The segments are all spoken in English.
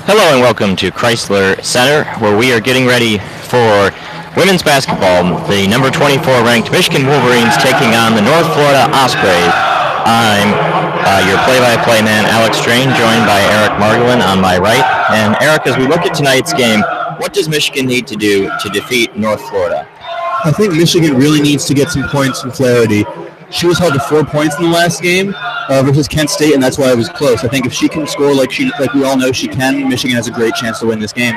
Hello and welcome to Crisler Center, where we are getting ready for women's basketball. The number 24 ranked Michigan Wolverines taking on the North Florida Ospreys. I'm your play-by-play man, Alex Strain, joined by Eric Margolin on my right. And Eric, as we look at tonight's game, what does Michigan need to do to defeat North Florida? I think Michigan really needs to get some points from Flaherty. She was held to 4 points in the last game versus Kent State, and that's why it was close. I think if she can score like we all know she can, Michigan has a great chance to win this game.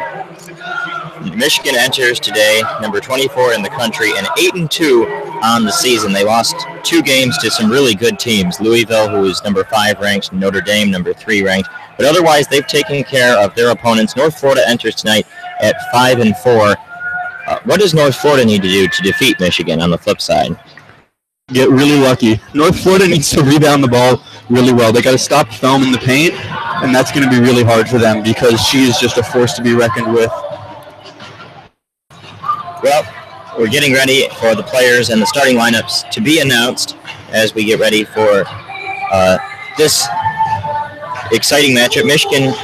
Michigan enters today, number 24 in the country, and 8-2 on the season. They lost 2 games to some really good teams. Louisville, who is number 5 ranked, Notre Dame, number 3 ranked. But otherwise, they've taken care of their opponents. North Florida enters tonight at 5-4. What does North Florida need to do to defeat Michigan on the flip side? Get really lucky. North Florida needs to rebound the ball really well. They got to stop Thelm in the paint, and that's going to be really hard for them because she is just a force to be reckoned with. Well, we're getting ready for the players and the starting lineups to be announced as we get ready for this exciting matchup. Michigan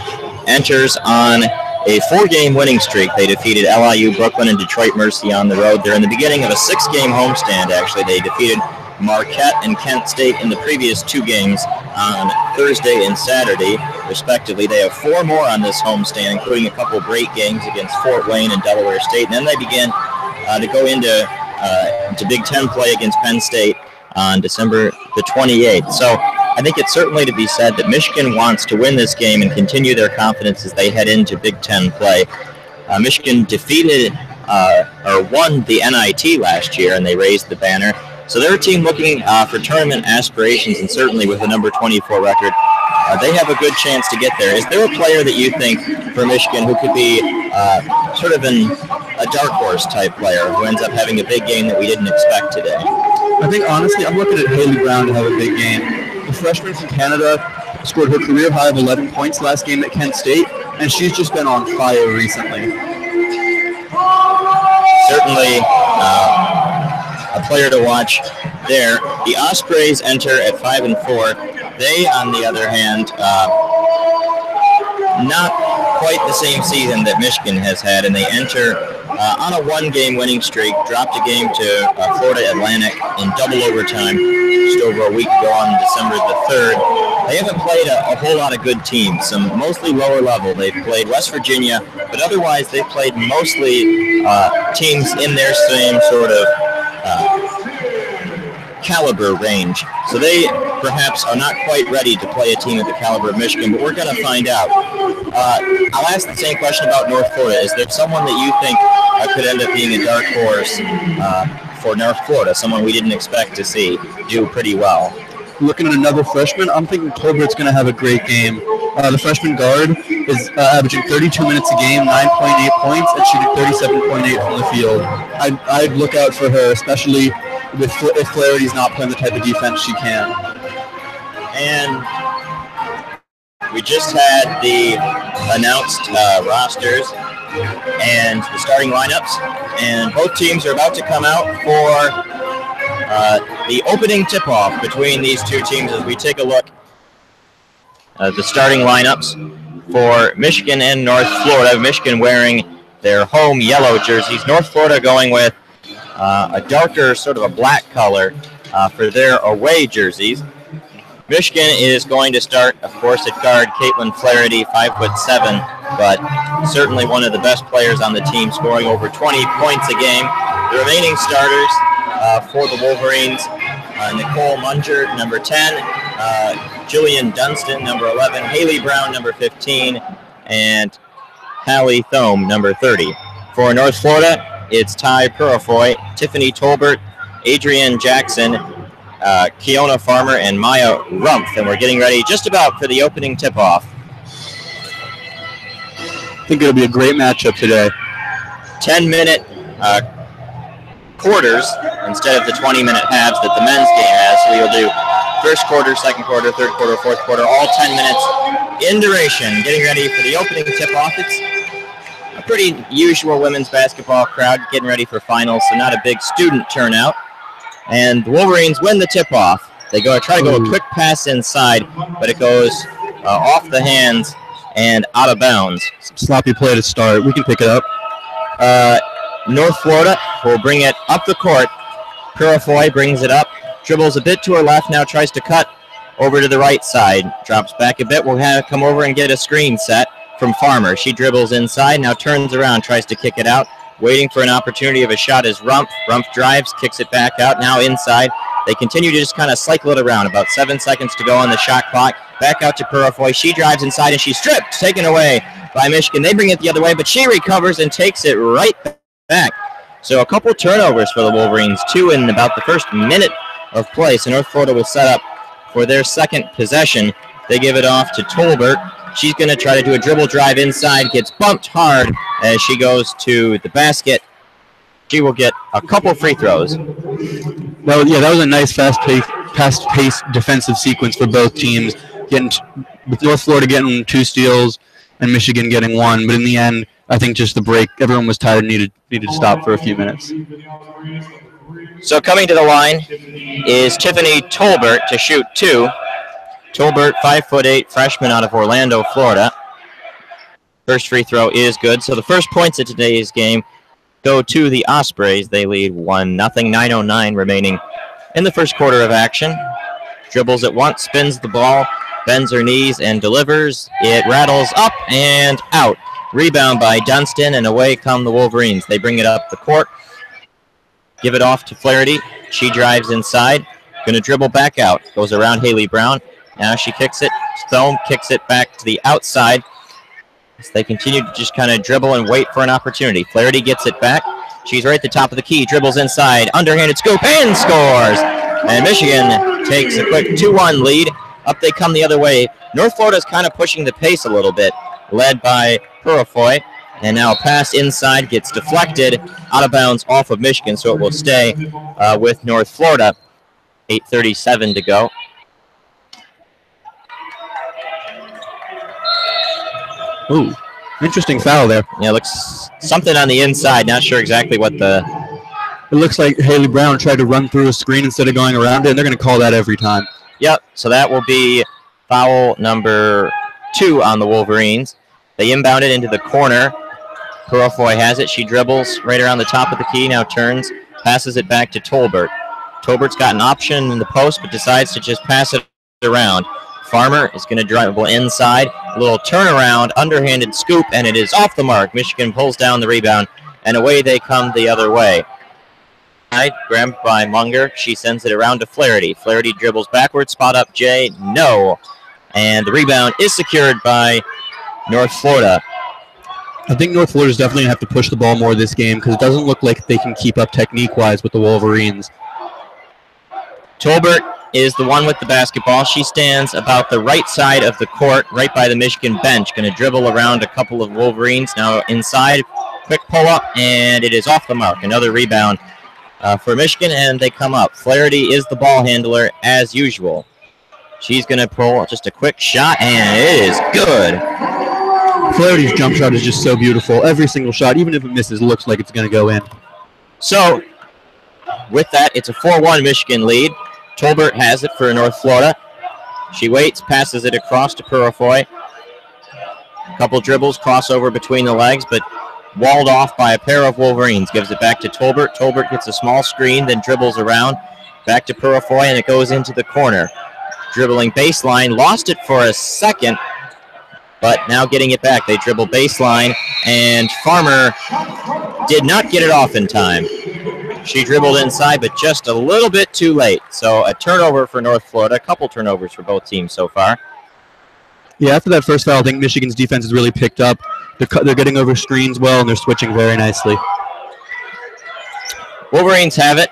enters on a 4-game winning streak. They defeated LIU, Brooklyn, and Detroit Mercy on the road. They're in the beginning of a 6-game homestand, actually. They defeated Marquette and Kent State in the previous 2 games on Thursday and Saturday, respectively. They have 4 more on this homestand, including a couple great games against Fort Wayne and Delaware State. And then they begin to go into Big Ten play against Penn State on December the 28th. So I think it's certainly to be said that Michigan wants to win this game and continue their confidence as they head into Big Ten play. Michigan defeated or won the NIT last year, and they raised the banner. So they're a team looking for tournament aspirations, and certainly with the number 24 record, they have a good chance to get there. Is there a player that you think for Michigan who could be sort of a dark horse type player who ends up having a big game that we didn't expect today? I think, honestly, I'm looking at Haley Brown to have a big game. The freshman from Canada scored her career high of 11 points last game at Kent State, and she's just been on fire recently. Certainly a player to watch there. The Ospreys enter at 5-4. They, on the other hand, not quite the same season that Michigan has had, and they enter on a 1-game winning streak, dropped a game to Florida Atlantic in double overtime just over a week ago on December the 3rd. They haven't played a whole lot of good teams, some mostly lower level. They've played West Virginia, but otherwise they've played mostly teams in their same sort of caliber range. So they perhaps are not quite ready to play a team at the caliber of Michigan, but we're going to find out. I'll ask the same question about North Florida. Is there someone that you think could end up being a dark horse for North Florida, someone we didn't expect to see do pretty well? Looking at another freshman, I'm thinking Tolbert's going to have a great game. The freshman guard is averaging 32 minutes a game, 9.8 points, and shooting 37.8 from the field. I'd look out for her, especially if Flaherty's not playing the type of defense she can. And we just had the announced rosters and the starting lineups, and both teams are about to come out for the opening tip-off between these two teams as we take a look at the starting lineups for Michigan and North Florida. Michigan wearing their home yellow jerseys. North Florida going with a darker, sort of a black color for their away jerseys. Michigan is going to start, of course, at guard, Caitlin Flaherty, 5'7", but certainly one of the best players on the team, scoring over 20 points a game. The remaining starters for the Wolverines, Nicole Munger, number 10, Jillian Dunstan, number 11, Haley Brown, number 15, and Hallie Thome, number 30. For North Florida, it's Ty Purifoy, Tiffany Tolbert, Adrienne Jackson, Keona Farmer, and Maya Rumpf, and we're getting ready just about for the opening tip-off. I think it'll be a great matchup today. 10-minute quarters instead of the 20-minute halves that the men's game has. So we'll do first quarter, second quarter, third quarter, fourth quarter, all 10 minutes in duration. Getting ready for the opening tip-off. It's a pretty usual women's basketball crowd getting ready for finals, so not a big student turnout. And the Wolverines win the tip-off. They try to go a quick pass inside, but it goes off the hands and out of bounds. Some sloppy play to start. We can pick it up. North Florida will bring it up the court. Purifoy brings it up, dribbles a bit to her left, now tries to cut over to the right side. Drops back a bit, will come over and get a screen set from Farmer. She dribbles inside, now turns around, tries to kick it out. Waiting for an opportunity of a shot is Rumpf. Rumpf drives, kicks it back out, now inside. They continue to just kind of cycle it around. About 7 seconds to go on the shot clock. Back out to Purifoy. She drives inside and she's stripped, taken away by Michigan. They bring it the other way, but she recovers and takes it right back. So a couple turnovers for the Wolverines, 2 in about the first minute of play. So North Florida will set up for their second possession. They give it off to Tolbert. She's going to try to do a dribble drive inside, gets bumped hard as she goes to the basket. She will get a couple free throws. That was a nice fast-paced defensive sequence for both teams. With North Florida getting 2 steals and Michigan getting 1, but in the end, I think just the break, everyone was tired and needed to stop for a few minutes. So coming to the line is Tiffany Tolbert to shoot 2. Tolbert, 5'8", freshman out of Orlando, Florida. First free throw is good. So the first points of today's game go to the Ospreys. They lead 1-0, 9:09 remaining in the first quarter of action. Dribbles at once, spins the ball, bends her knees, and delivers. It rattles up and out. Rebound by Dunstan, and away come the Wolverines. They bring it up the court, give it off to Flaherty. She drives inside, going to dribble back out. Goes around Haley Brown. Now she kicks it. Stone kicks it back to the outside. As they continue to just kind of dribble and wait for an opportunity. Flaherty gets it back. She's right at the top of the key. Dribbles inside. Underhanded scoop and scores. And Michigan takes a quick 2-1 lead. Up they come the other way. North Florida is kind of pushing the pace a little bit, led by Purifoy. And now a pass inside gets deflected out of bounds off of Michigan, so it will stay with North Florida. 8:37 to go. Ooh, interesting foul there. Yeah, looks something on the inside. Not sure exactly what the... It looks like Haley Brown tried to run through a screen instead of going around it, and they're going to call that every time. Yep, so that will be foul number 2 on the Wolverines. They inbound it into the corner. Purifoy has it. She dribbles right around the top of the key, now turns, passes it back to Tolbert. Tolbert's got an option in the post, but decides to just pass it around. Farmer is going to dribble inside. A little turnaround, underhanded scoop, and it is off the mark. Michigan pulls down the rebound, and away they come the other way. Grabbed by Munger. She sends it around to Flaherty. Flaherty dribbles backwards, spot up Jay. No. And the rebound is secured by North Florida. I think North Florida is definitely going to have to push the ball more this game because it doesn't look like they can keep up technique-wise with the Wolverines. Tolbert is the one with the basketball. She stands about the right side of the court, right by the Michigan bench. Going to dribble around a couple of Wolverines. Now inside, quick pull-up, and it is off the mark. Another rebound for Michigan, and they come up. Flaherty is the ball handler as usual. She's going to pull just a quick shot, and it is good. Flaherty's jump shot is just so beautiful. Every single shot, even if it misses, looks like it's going to go in. So, with that, it's a 4-1 Michigan lead. Tolbert has it for North Florida. She waits, passes it across to Purifoy. A couple dribbles, crossover between the legs, but walled off by a pair of Wolverines. Gives it back to Tolbert. Tolbert gets a small screen, then dribbles around. Back to Purifoy, and it goes into the corner. Dribbling baseline, lost it for a second, but now getting it back. They dribble baseline, and Farmer did not get it off in time. She dribbled inside, but just a little bit too late. So a turnover for North Florida, a couple turnovers for both teams so far. Yeah, after that first foul, I think Michigan's defense has really picked up. They're getting over screens well, and they're switching very nicely. Wolverines have it.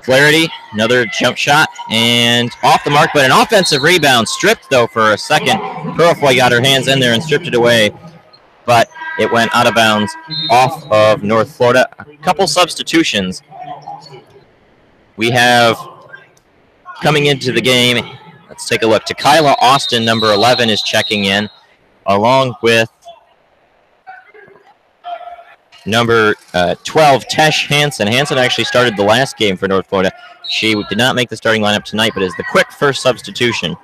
Flaherty, another jump shot, and off the mark, but an offensive rebound. Stripped, though, for a second. Purifoy got her hands in there and stripped it away, but it went out of bounds off of North Florida. A couple substitutions. We have coming into the game, let's take a look. Tequila Austin, number 11, is checking in, along with number 12, Tesh Hansen. Hansen actually started the last game for North Florida. She did not make the starting lineup tonight, but is the quick first substitution.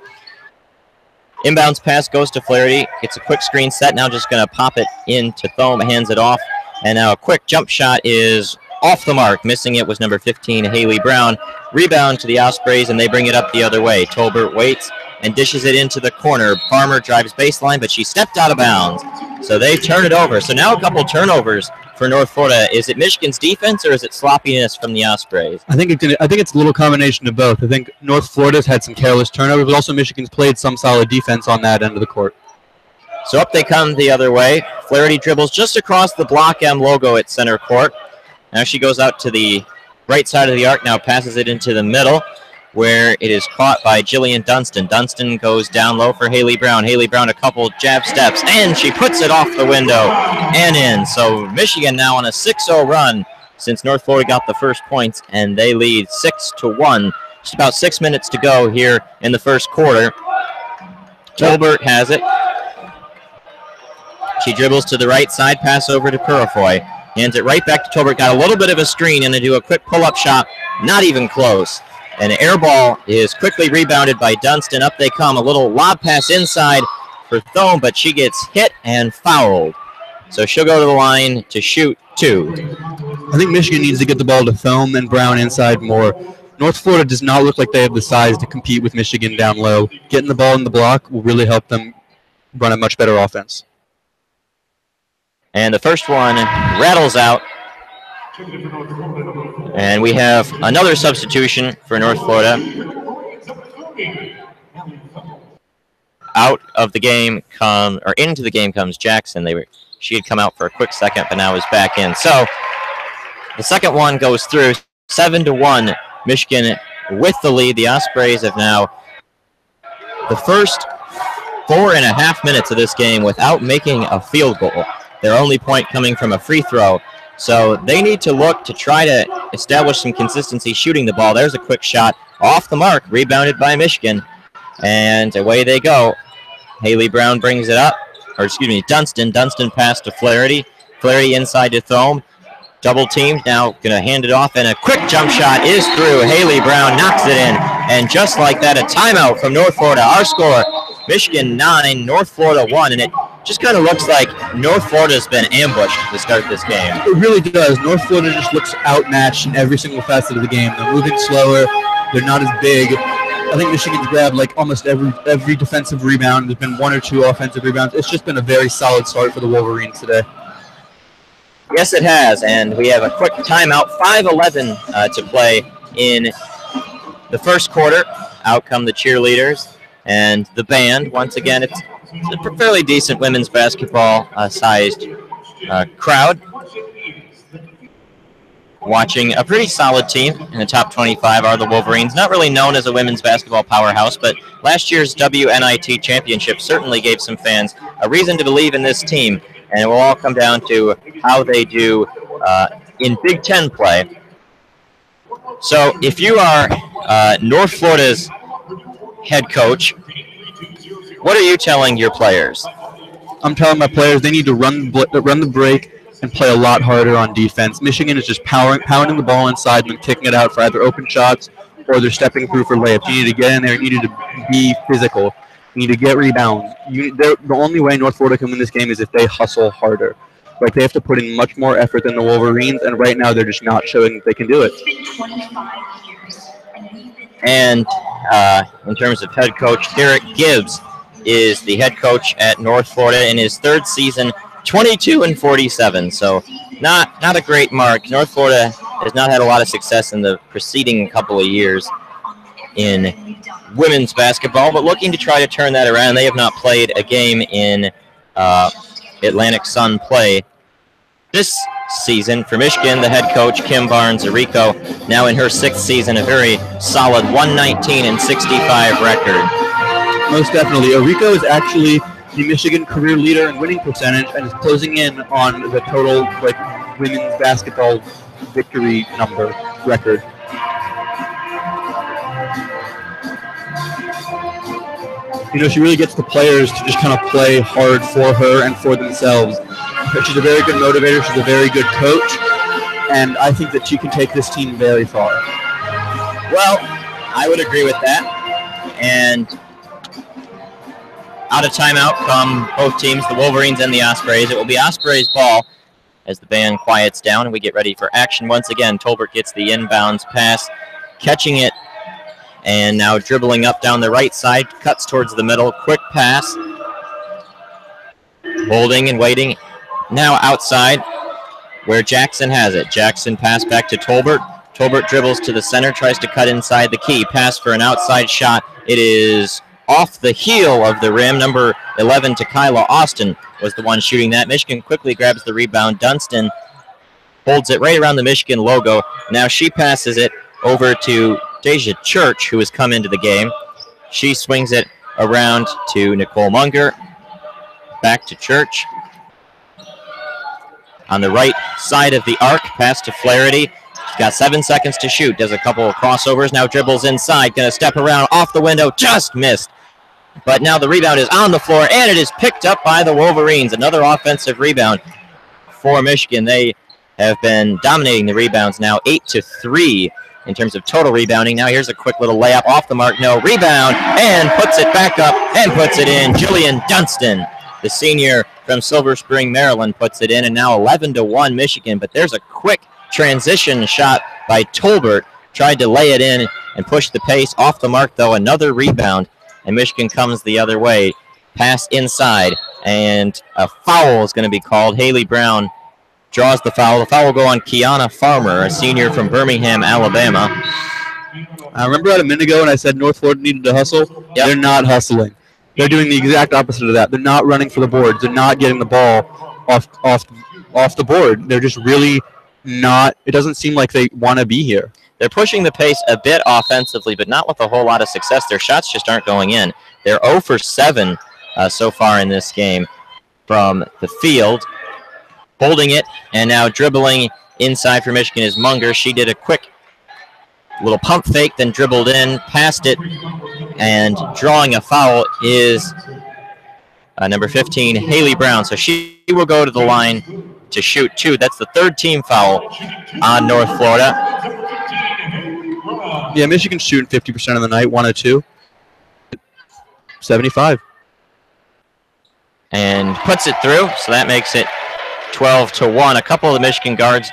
Inbounds pass goes to Flaherty. Gets a quick screen set. Now just going to pop it into Thome. Hands it off. And now a quick jump shot is off the mark. Missing it was number 15, Haley Brown. Rebound to the Ospreys, and they bring it up the other way. Tolbert waits and dishes it into the corner. Farmer drives baseline, but she stepped out of bounds. So they turn it over. So now a couple turnovers for North Florida. Is it Michigan's defense or is it sloppiness from the Ospreys? I think it's a little combination of both. I think North Florida's had some careless turnovers, but also Michigan's played some solid defense on that end of the court. So up they come the other way. Flaherty dribbles just across the Block M logo at center court. Now she goes out to the right side of the arc, now passes it into the middle, where it is caught by Jillian Dunstan. Dunstan goes down low for Haley Brown. Haley Brown a couple jab steps, and she puts it off the window and in. So Michigan now on a 6-0 run since North Florida got the first points, and they lead 6-1. Just about 6 minutes to go here in the first quarter. Tolbert has it. She dribbles to the right side, pass over to Purifoy. Hands it right back to Tolbert. Got a little bit of a screen, and they do a quick pull-up shot. Not even close. An air ball is quickly rebounded by Dunstan. Up they come. A little lob pass inside for Thome, but she gets hit and fouled. So she'll go to the line to shoot 2. I think Michigan needs to get the ball to Thome and Brown inside more. North Florida does not look like they have the size to compete with Michigan down low. Getting the ball in the block will really help them run a much better offense. And the first one rattles out. And we have another substitution for North Florida. Out of the game into the game comes Jackson. She had come out for a quick second, but now is back in. So the second one goes through. 7-1, Michigan with the lead. The Ospreys have now the first 4.5 minutes of this game without making a field goal. Their only point coming from a free throw. So they need to look to try to establish some consistency shooting the ball. There's a quick shot off the mark, rebounded by Michigan. And away they go. Haley Brown brings it up. Dunstan. Dunstan pass to Flaherty. Flaherty inside to Thome. Double teamed, now going to hand it off, and a quick jump shot is through. Haley Brown knocks it in. And just like that, a timeout from North Florida. Our score, Michigan 9, North Florida 1. And it just kind of looks like North Florida's been ambushed to start this game. It really does. North Florida just looks outmatched in every single facet of the game. They're moving slower. They're not as big. I think Michigan's grabbed like almost every defensive rebound. There's been 1 or 2 offensive rebounds. It's just been a very solid start for the Wolverines today. Yes, it has, and we have a quick timeout. 5:11 to play in the first quarter. Out come the cheerleaders and the band. Once again, it's a fairly decent women's basketball-sized crowd. Watching a pretty solid team in the top 25 are the Wolverines. Not really known as a women's basketball powerhouse, but last year's WNIT championship certainly gave some fans a reason to believe in this team. And it will all come down to how they do in Big Ten play. So if you are North Florida's head coach, what are you telling your players? I'm telling my players they need to run the break and play a lot harder on defense. Michigan is just pounding the ball inside and kicking it out for either open shots or they're stepping through for layups. You need to get in there. You need to be physical. You need to get rebounds. The only way North Florida can win this game is if they hustle harder. Like, they have to put in much more effort than the Wolverines, and right now they're just not showing that they can do it. And in terms of head coach, Derek Gibbs is the head coach at North Florida in his third season, 22-47. So not a great mark. North Florida has not had a lot of success in the preceding couple of years in women's basketball, but looking to try to turn that around. They have not played a game in Atlantic Sun play this season. For Michigan, the head coach, Kim Barnes-Arico, now in her 6th season, a very solid 119-65 record. Most definitely. Arico is actually the Michigan career leader in winning percentage and is closing in on the total women's basketball victory number record. She really gets the players to just kind of play hard for her and for themselves. She's a very good motivator. She's a very good coach. And I think that she can take this team very far. Well, I would agree with that. And out of timeout from both teams, the Wolverines and the Ospreys. It will be Ospreys ball as the band quiets down and we get ready for action once again. Tolbert gets the inbounds pass, catching it, and now dribbling up down the right side, cuts towards the middle, quick pass, holding and waiting. Now outside where Jackson has it. Jackson pass back to Tolbert. Tolbert dribbles to the center, tries to cut inside the key. Pass for an outside shot. It is off the heel of the rim. Number 11, Kyla Austin, was the one shooting that. Michigan quickly grabs the rebound. Dunstan holds it right around the Michigan logo. Now she passes it over to Deja Church, who has come into the game. She swings it around to Nicole Munger. Back to Church. On the right side of the arc, pass to Flaherty. She's got 7 seconds to shoot. Does a couple of crossovers. Now dribbles inside. Going to step around off the window. Just missed. But now the rebound is on the floor, and it is picked up by the Wolverines. Another offensive rebound for Michigan. They have been dominating the rebounds now, 8-3 in terms of total rebounding. Now here's a quick little layup off the mark. No, rebound, and puts it back up and puts it in. Jillian Dunstan, the senior from Silver Spring, Maryland, puts it in, and now 11-1 Michigan. But there's a quick transition shot by Tolbert. Tried to lay it in and push the pace. Off the mark, though, another rebound, and Michigan comes the other way. Pass inside, and a foul is going to be called. Haley Brown draws the foul. The foul will go on Kiana Farmer, a senior from Birmingham, Alabama. I remember that a minute ago when I said North Florida needed to hustle. Yep. They're not hustling. They're doing the exact opposite of that. They're not running for the boards. They're not getting the ball off the board. They're just really not. It doesn't seem like they want to be here. They're pushing the pace a bit offensively, but not with a whole lot of success. Their shots just aren't going in. They're 0 for 7 so far in this game from the field. Holding it, and now dribbling inside for Michigan is Munger. She did a quick little pump fake, then dribbled in, passed it, and drawing a foul is number 15, Haley Brown. So she will go to the line to shoot 2. That's the third team foul on North Florida. Yeah, Michigan's shooting 50% of the night, 1 of 2. 75. And puts it through, so that makes it 12-1. A couple of the Michigan guards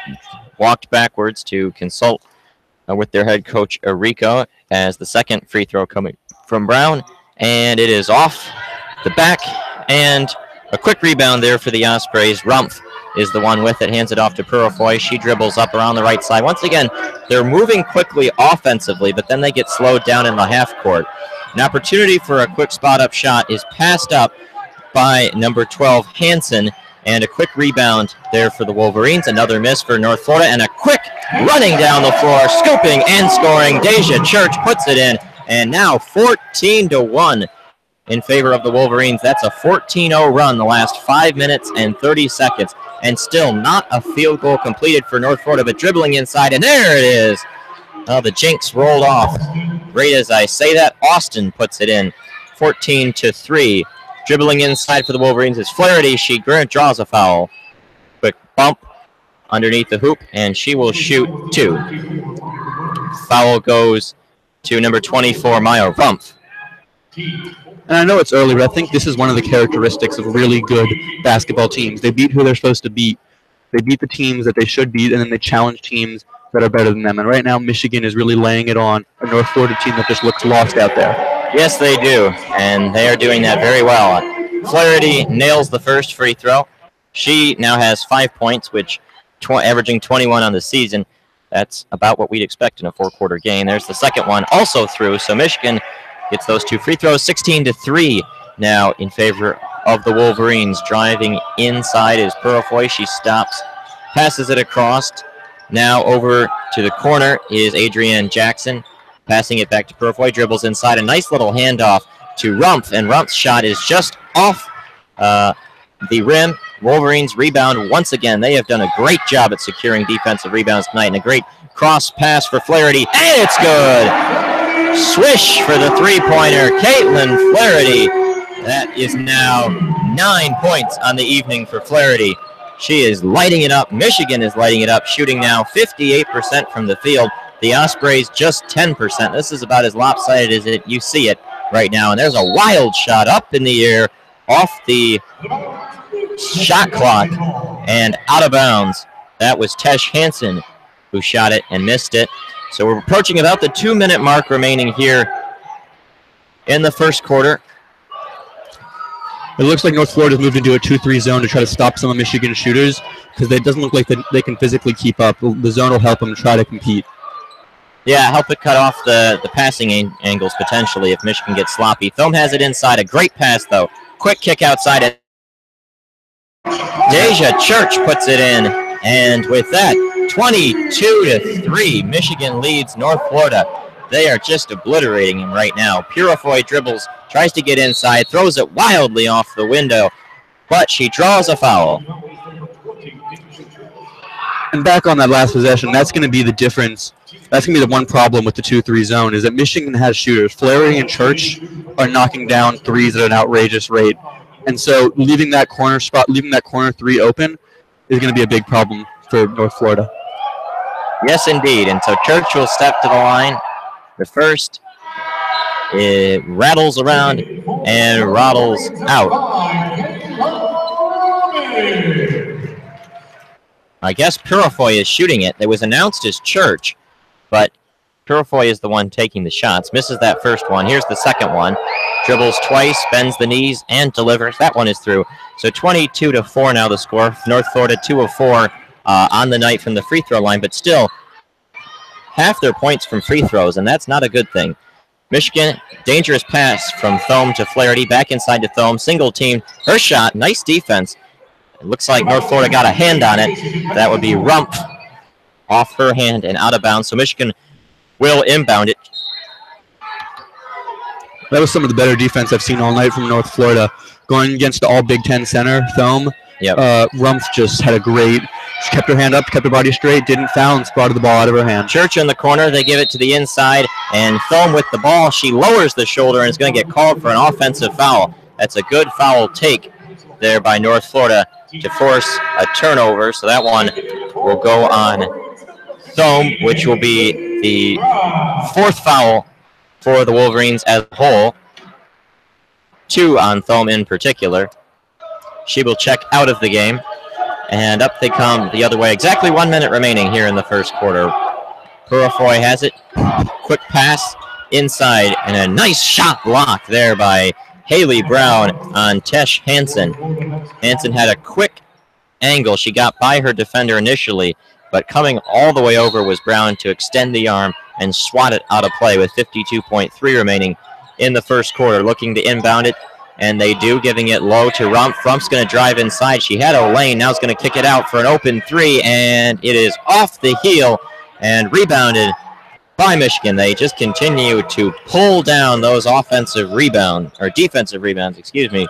walked backwards to consult with their head coach, Arico, as the second free throw coming from Brown. And it is off the back, and a quick rebound there for the Ospreys. Rumpf is the one with it, hands it off to Purifoy. She dribbles up around the right side. Once again, they're moving quickly offensively, but then they get slowed down in the half court. An opportunity for a quick spot-up shot is passed up by number 12, Hansen, and a quick rebound there for the Wolverines. Another miss for North Florida, and a quick running down the floor, scooping and scoring. Deja Church puts it in, and now 14-1 in favor of the Wolverines. That's a 14-0 run the last 5 minutes and 30 seconds, and still not a field goal completed for North Florida, but dribbling inside, and there it is. Oh, the jinx rolled off. Right as I say that, Austin puts it in, 14-3. Dribbling inside for the Wolverines is Flaherty. She draws a foul. Quick bump underneath the hoop, and she will shoot 2. Foul goes to number 24, Maya Rumpf. And I know it's early, but I think this is one of the characteristics of really good basketball teams. They beat who they're supposed to beat. They beat the teams that they should beat, and then they challenge teams that are better than them. And right now, Michigan is really laying it on a North Florida team that just looks lost out there. Yes, they do, and they are doing that very well. Flaherty nails the first free throw. She now has 5 points, which averaging 21 on the season. That's about what we'd expect in a 4-quarter game. There's the second one, also through. So Michigan gets those 2 free throws, 16-3 now in favor of the Wolverines. Driving inside is Purifoy. She stops, passes it across. Now over to the corner is Adrienne Jackson. Passing it back to Purifoy, dribbles inside. A nice little handoff to Rumpf, and Rumpf's shot is just off the rim. Wolverines rebound once again. They have done a great job at securing defensive rebounds tonight, and a great cross pass for Flaherty, and it's good. Swish for the three-pointer, Caitlin Flaherty. That is now 9 points on the evening for Flaherty. She is lighting it up. Michigan is lighting it up, shooting now 58% from the field. The Ospreys just 10%. This is about as lopsided as you see it right now. And there's a wild shot up in the air off the shot clock and out of bounds. That was Tesh Hansen who shot it and missed it. So we're approaching about the 2-minute mark remaining here in the first quarter. It looks like North Florida's moved into a 2-3 zone to try to stop some of Michigan's shooters because it doesn't look like they can physically keep up. The zone will help them try to compete. Yeah, help it cut off the passing angles potentially if Michigan gets sloppy. Thome has it inside. A great pass, though. Quick kick outside it. Deja Church puts it in. And with that, 22-3, Michigan leads North Florida. They are just obliterating him right now. Purifoy dribbles, tries to get inside, throws it wildly off the window, but she draws a foul. And back on that last possession, that's going to be the difference. That's going to be the one problem with the 2-3 zone is that Michigan has shooters. Flaherty and Church are knocking down threes at an outrageous rate. And so leaving that corner three open is going to be a big problem for North Florida. Yes, indeed. And so Church will step to the line. The first, it rattles around and rattles out. I guess Purifoy is shooting it. It was announced as Church, but Purifoy is the one taking the shots. Misses that first one. Here's the second one. Dribbles twice, bends the knees, and delivers. That one is through. So 22-4 now the score. North Florida 2 of 4 on the night from the free throw line, but still half their points from free throws, and that's not a good thing. Michigan, dangerous pass from Thome to Flaherty, back inside to Thome, single team, her shot, nice defense. It looks like North Florida got a hand on it. That would be Rumpf off her hand and out of bounds, so Michigan will inbound it. That was some of the better defense I've seen all night from North Florida. Going against the all Big Ten center, Thome, Rumpf just had a great, she kept her hand up, kept her body straight, didn't foul, and spotted the ball out of her hand. Church in the corner, they give it to the inside, and Thome with the ball, she lowers the shoulder and is going to get called for an offensive foul. That's a good foul take there by North Florida to force a turnover, so that one will go on Thome, which will be the fourth foul for the Wolverines as a whole. 2 on Thome in particular. She will check out of the game, and up they come the other way. Exactly 1 minute remaining here in the first quarter. Purifoy has it. Quick pass inside, and a nice shot block there by Haley Brown on Tesh Hansen. Hansen had a quick angle. She got by her defender initially, but coming all the way over was Brown to extend the arm and swat it out of play with 52.3 remaining in the first quarter. Looking to inbound it, and they do, giving it low to Rumpf. Rumpf's going to drive inside. She had a lane. Now it's going to kick it out for an open three, and it is off the heel and rebounded by Michigan. They just continue to pull down those defensive rebounds, excuse me.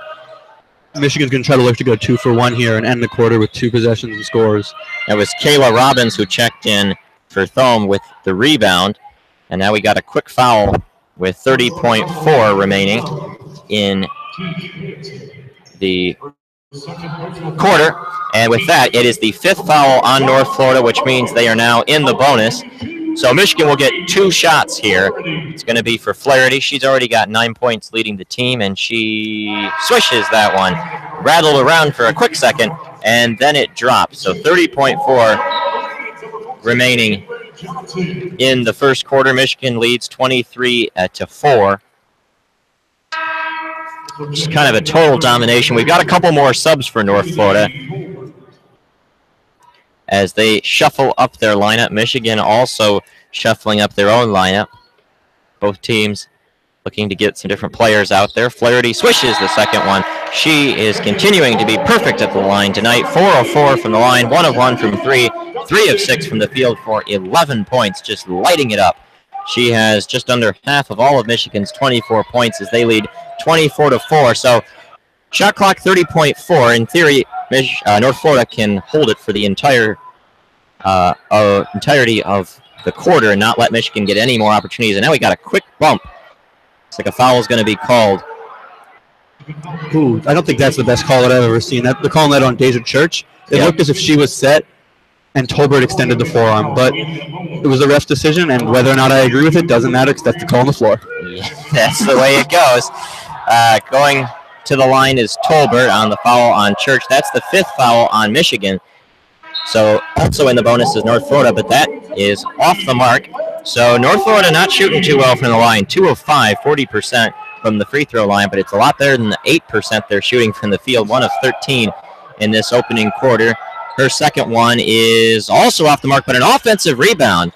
Michigan's going to try to look to go 2 for 1 here and end the quarter with 2 possessions and scores. That was Kayla Robbins who checked in for Thome with the rebound. And now we got a quick foul with 30.4 remaining in the quarter. And with that, it is the 5th foul on North Florida, which means they are now in the bonus. So Michigan will get 2 shots here. It's going to be for Flaherty. She's already got 9 points leading the team, and she swishes that one. Rattled around for a quick second, and then it drops. So 30.4 remaining in the first quarter. Michigan leads 23-4. Just kind of a total domination. We've got a couple more subs for North Florida as they shuffle up their lineup. Michigan also shuffling up their own lineup. Both teams looking to get some different players out there. Flaherty swishes the second one. She is continuing to be perfect at the line tonight. 4 of 4 from the line, 1 of 1 from 3, 3 of 6 from the field for 11 points, just lighting it up. She has just under half of all of Michigan's 24 points as they lead 24-4. So shot clock 30.4. In theory, North Florida can hold it for the entirety of the quarter and not let Michigan get any more opportunities. And now we got a quick bump. It's like a foul is going to be called. Ooh, I don't think that's the best call that I've ever seen. The call that on Deja Church, it looked as if she was set, and Tolbert extended the forearm. But it was a ref's decision, and whether or not I agree with it doesn't matter because that's the call on the floor. Yeah, that's the way it goes. Going to the line is Tolbert on the foul on Church. That's the 5th foul on Michigan. So also in the bonus is North Florida, but that is off the mark. So North Florida not shooting too well from the line. 2 of 5, 40% from the free throw line, but it's a lot better than the 8% they're shooting from the field. 1 of 13 in this opening quarter. Her second one is also off the mark, but an offensive rebound.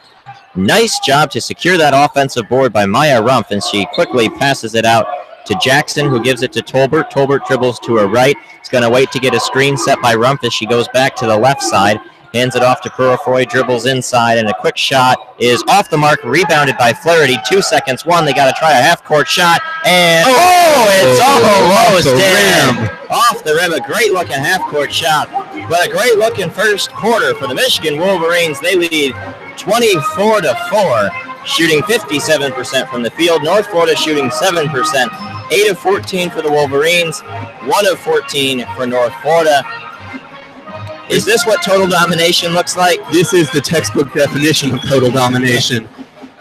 Nice job to secure that offensive board by Maya Rumpf, and she quickly passes it out to Jackson, who gives it to Tolbert. Tolbert dribbles to her right. He's going to wait to get a screen set by Rumpf as she goes back to the left side. Hands it off to Purifoy, dribbles inside, and a quick shot is off the mark, rebounded by Flaherty. 2 seconds, one. They got to try a half-court shot, and it's almost in. Off the rim, a great-looking half-court shot, but a great-looking first quarter for the Michigan Wolverines. They lead 24-4, shooting 57% from the field. North Florida shooting 7%. 8 of 14 for the Wolverines, 1 of 14 for North Florida. Is this what total domination looks like? This is the textbook definition of total domination.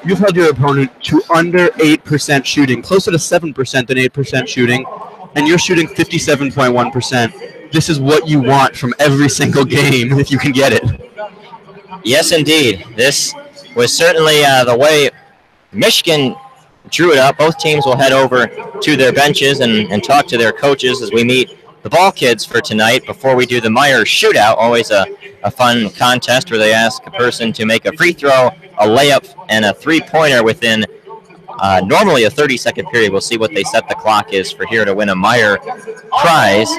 You've held your opponent to under 8% shooting, closer to 7% than 8% shooting, and you're shooting 57.1%. This is what you want from every single game if you can get it. Yes, indeed. This was certainly the way Michigan drew it up. Both teams will head over to their benches and talk to their coaches as we meet the ball kids for tonight before we do the Meyer shootout. Always a fun contest where they ask a person to make a free throw, a layup, and a three-pointer within normally a 30-second period. We'll see what they set the clock is for here to win a Meyer prize.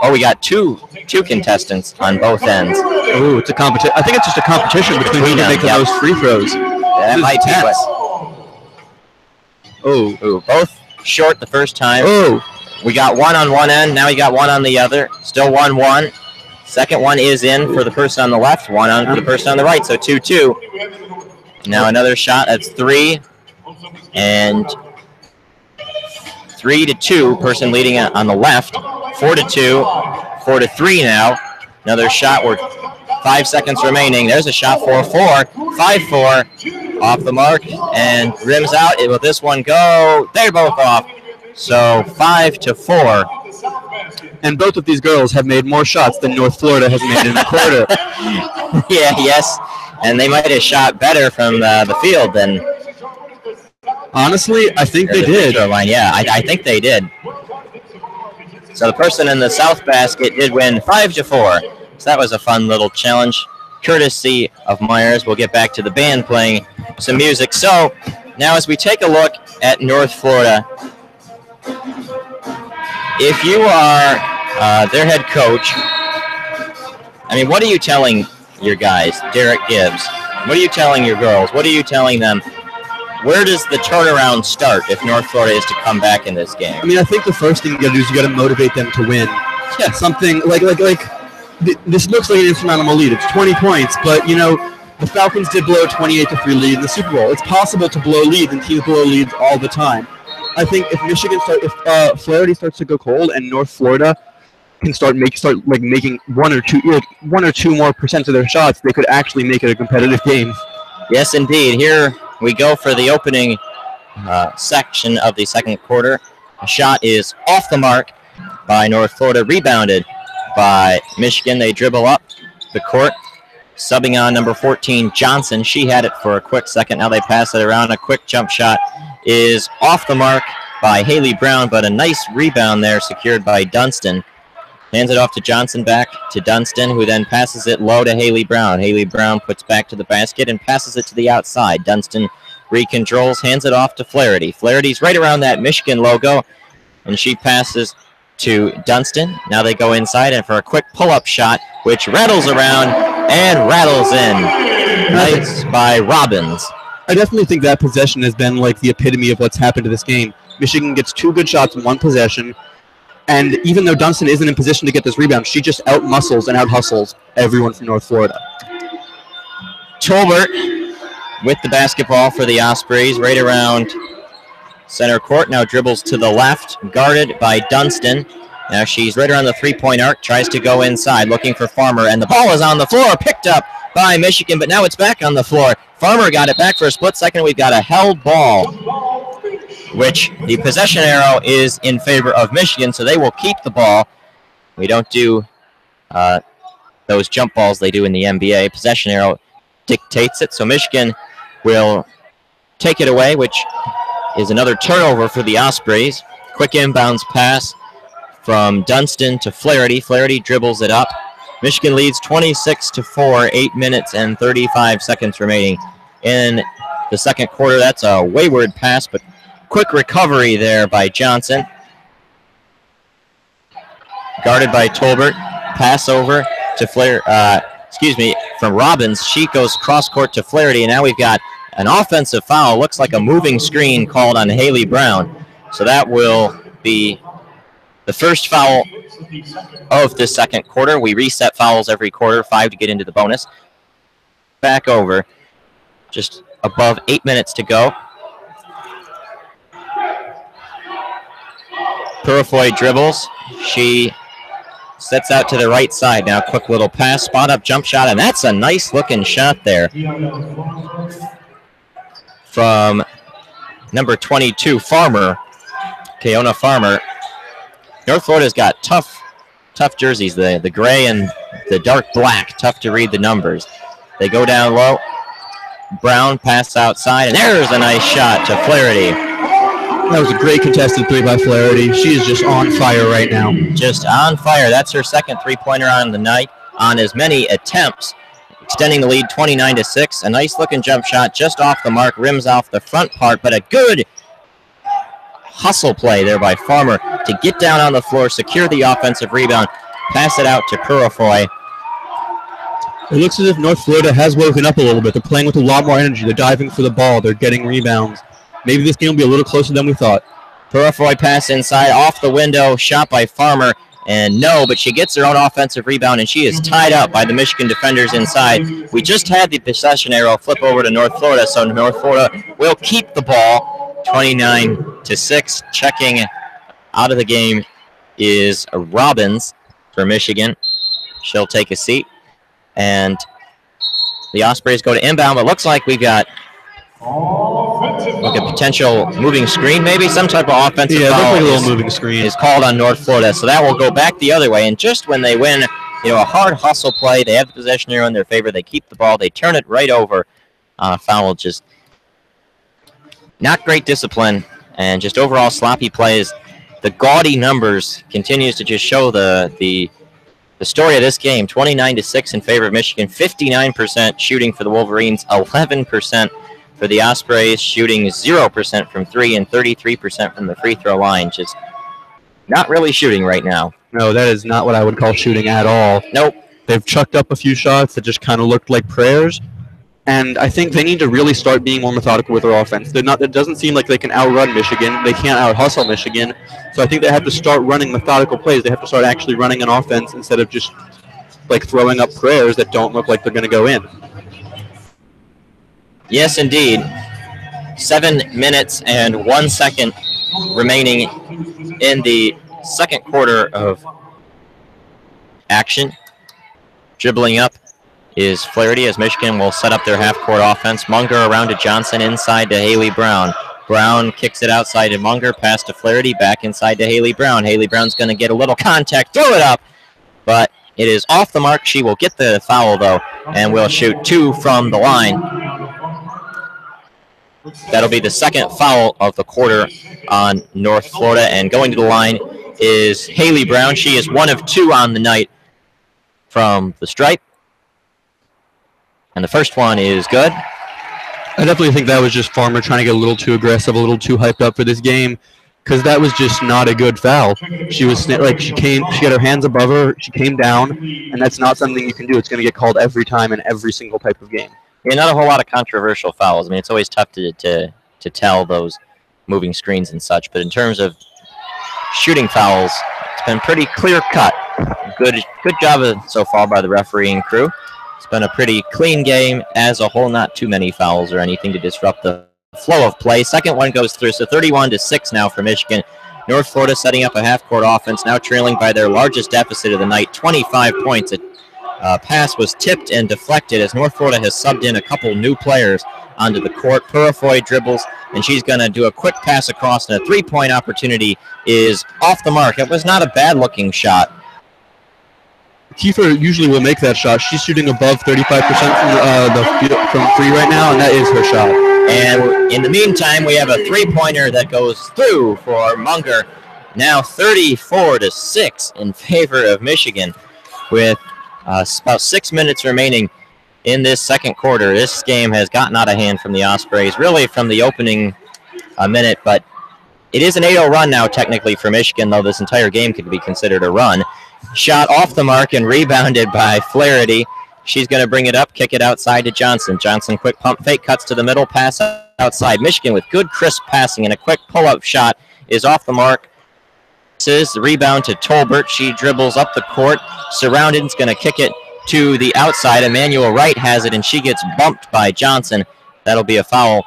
Oh, we got two contestants on both ends. Ooh, it's a competition. I think it's just a competition between who can make the most free throws. That might be what. Oh, both short the first time. Oh. We got one on one end. Now we got one on the other. Still 1-1. Second one is in for the person on the left. One on for the person on the right. So 2-2. Now another shot. That's 3. And 3-2. Person leading on the left. 4-2. 4-3 now. Another shot. We're 5 seconds remaining. There's a shot. 4-4. 5-4. Off the mark. And rims out. Will this one go? They're both off. So 5-4. And both of these girls have made more shots than North Florida has made in a quarter. Yes. And they might have shot better from the field than... Honestly, I think they did. Line. Yeah, I think they did. So the person in the south basket did win 5-4. So that was a fun little challenge, courtesy of Myers. We'll get back to the band playing some music. So now as we take a look at North Florida, if you are their head coach, I mean, what are you telling your guys, Derek Gibbs? What are you telling your girls? What are you telling them? Where does the turnaround start if North Florida is to come back in this game? I mean, I think the first thing you got to do is you got to motivate them to win. Yeah, something like this looks like an insurmountable lead. It's 20 points, but you know the Falcons did blow a 28-3 lead in the Super Bowl. It's possible to blow leads, and teams blow leads all the time. I think if Flaherty starts to go cold and North Florida can start making one or two more percent of their shots, they could actually make it a competitive game. Yes, indeed. Here we go for the opening section of the second quarter. The shot is off the mark by North Florida, rebounded by Michigan. They dribble up the court, subbing on number 14, Johnson. She had it for a quick second. Now they pass it around. A quick jump shot is off the mark by Haley Brown, but a nice rebound there secured by Dunstan. Hands it off to Johnson, back to Dunstan, who then passes it low to Haley Brown. Haley Brown puts back to the basket and passes it to the outside. Dunstan recontrols, hands it off to Flaherty. Flaherty's right around that Michigan logo, and she passes to Dunstan. Now they go inside and for a quick pull-up shot, which rattles around and rattles in. Nice by Robbins. I definitely think that possession has been like the epitome of what's happened to this game. Michigan gets 2 good shots in one possession, and even though Dunstan isn't in position to get this rebound, she just out-muscles and out-hustles everyone from North Florida. Tolbert with the basketball for the Ospreys, right around center court. Now dribbles to the left, guarded by Dunstan. Now she's right around the three-point arc, tries to go inside, looking for Farmer, and the ball is on the floor, picked up by Michigan, but now it's back on the floor. Farmer got it back for a split second. We've got a held ball, which the possession arrow is in favor of Michigan, so they will keep the ball. We don't do those jump balls they do in the NBA. Possession arrow dictates it, so Michigan will take it away, which is another turnover for the Ospreys. Quick inbounds pass from Dunston to Flaherty. Flaherty dribbles it up. Michigan leads 26-4, 8 minutes and 35 seconds remaining in the second quarter. That's a wayward pass, but quick recovery there by Johnson. Guarded by Tolbert. Pass over to from Robbins. She goes cross-court to Flaherty, and now we've got an offensive foul. Looks like a moving screen called on Haley Brown. So that will be the first foul of the second quarter. We reset fouls every quarter, 5 to get into the bonus. Back over. Just above 8 minutes to go. Purifoy dribbles. She sets out to the right side. Now quick little pass, spot up jump shot, and that's a nice looking shot there from number 22, Farmer, Keona Farmer. North Florida's got tough jerseys, the gray and the dark black, tough to read the numbers. They go down low. Brown pass outside, and there's a nice shot to Flaherty. That was a great contested three by Flaherty. She is just on fire right now. Just on fire. That's her second three-pointer on the night on as many attempts, extending the lead 29-6. A nice-looking jump shot just off the mark, rims off the front part, but a good hustle play there by Farmer to get down on the floor, secure the offensive rebound, pass it out to Purifoy. It looks as if North Florida has woken up a little bit. They're playing with a lot more energy. They're diving for the ball. They're getting rebounds. Maybe this game will be a little closer than we thought. Purifoy pass inside, off the window, shot by Farmer, and no, but she gets her own offensive rebound, and she is tied up by the Michigan defenders inside. We just had the possession arrow flip over to North Florida, so North Florida will keep the ball 29-6. Checking out of the game is Robbins for Michigan. She'll take a seat, and the Ospreys go to inbound, but looks like we've got like a potential moving screen, maybe some type of offensive foul. Like a little moving screen is called on North Florida, so that will go back the other way. And just when they win, a hard hustle play, they have the possession arrow in their favor. They keep the ball, they turn it right over on a foul. Just not great discipline, and just overall sloppy plays. The gaudy numbers continues to just show the story of this game. 29-6 in favor of Michigan. 59% shooting for the Wolverines. 11%. for the Ospreys, shooting 0% from three and 33% from the free throw line. Just not really shooting right now. No, that is not what I would call shooting at all. Nope. They've chucked up a few shots that just kind of looked like prayers, and I think they need to really start being more methodical with their offense. It doesn't seem like they can outrun Michigan. They can't out-hustle Michigan, so I think they have to start running methodical plays. They have to start actually running an offense instead of just like throwing up prayers that don't look like they're going to go in. Yes, indeed. 7 minutes and 1 second remaining in the second quarter of action. Dribbling up is Flaherty as Michigan will set up their half-court offense. Munger around to Johnson, inside to Haley Brown. Brown kicks it outside to Munger, pass to Flaherty, back inside to Haley Brown. Haley Brown's going to get a little contact, throw it up, but it is off the mark. She will get the foul, though, and will shoot 2 from the line. That'll be the second foul of the quarter on North Florida, and going to the line is Haley Brown. She is 1 of 2 on the night from the stripe, and the first one is good. I definitely think that was just Farmer trying to get a little too aggressive, a little too hyped up for this game, because that was just not a good foul. She was like she had her hands above her, she came down, and that's not something you can do. It's going to get called every time in every single type of game. Yeah, not a whole lot of controversial fouls. I mean, it's always tough to tell those moving screens and such, but in terms of shooting fouls, it's been pretty clear-cut. Good job so far by the refereeing crew. It's been a pretty clean game as a whole, not too many fouls or anything to disrupt the flow of play. Second one goes through, so 31-6 now for Michigan. North Florida setting up a half-court offense, now trailing by their largest deficit of the night, 25 points. A pass was tipped and deflected as North Florida has subbed in a couple new players onto the court. Purifoy dribbles, and she's going to do a quick pass across, and a three-point opportunity is off the mark. It was not a bad-looking shot. Kiefer usually will make that shot. She's shooting above 35% from free right now, and that is her shot. And in the meantime, we have a three-pointer that goes through for Munger. Now 34-6 in favor of Michigan with about 6 minutes remaining in this second quarter. This game has gotten out of hand from the Ospreys, really from the opening minute, but it is an 8-0 run now technically for Michigan, though this entire game could be considered a run. Shot off the mark and rebounded by Flaherty. She's going to bring it up, kick it outside to Johnson. Johnson, quick pump fake, cuts to the middle, pass outside. Michigan with good crisp passing, and a quick pull-up shot is off the mark. The rebound to Tolbert. She dribbles up the court. Surrounded, is going to kick it to the outside. Emmanuel Wright has it, and she gets bumped by Johnson. That'll be a foul.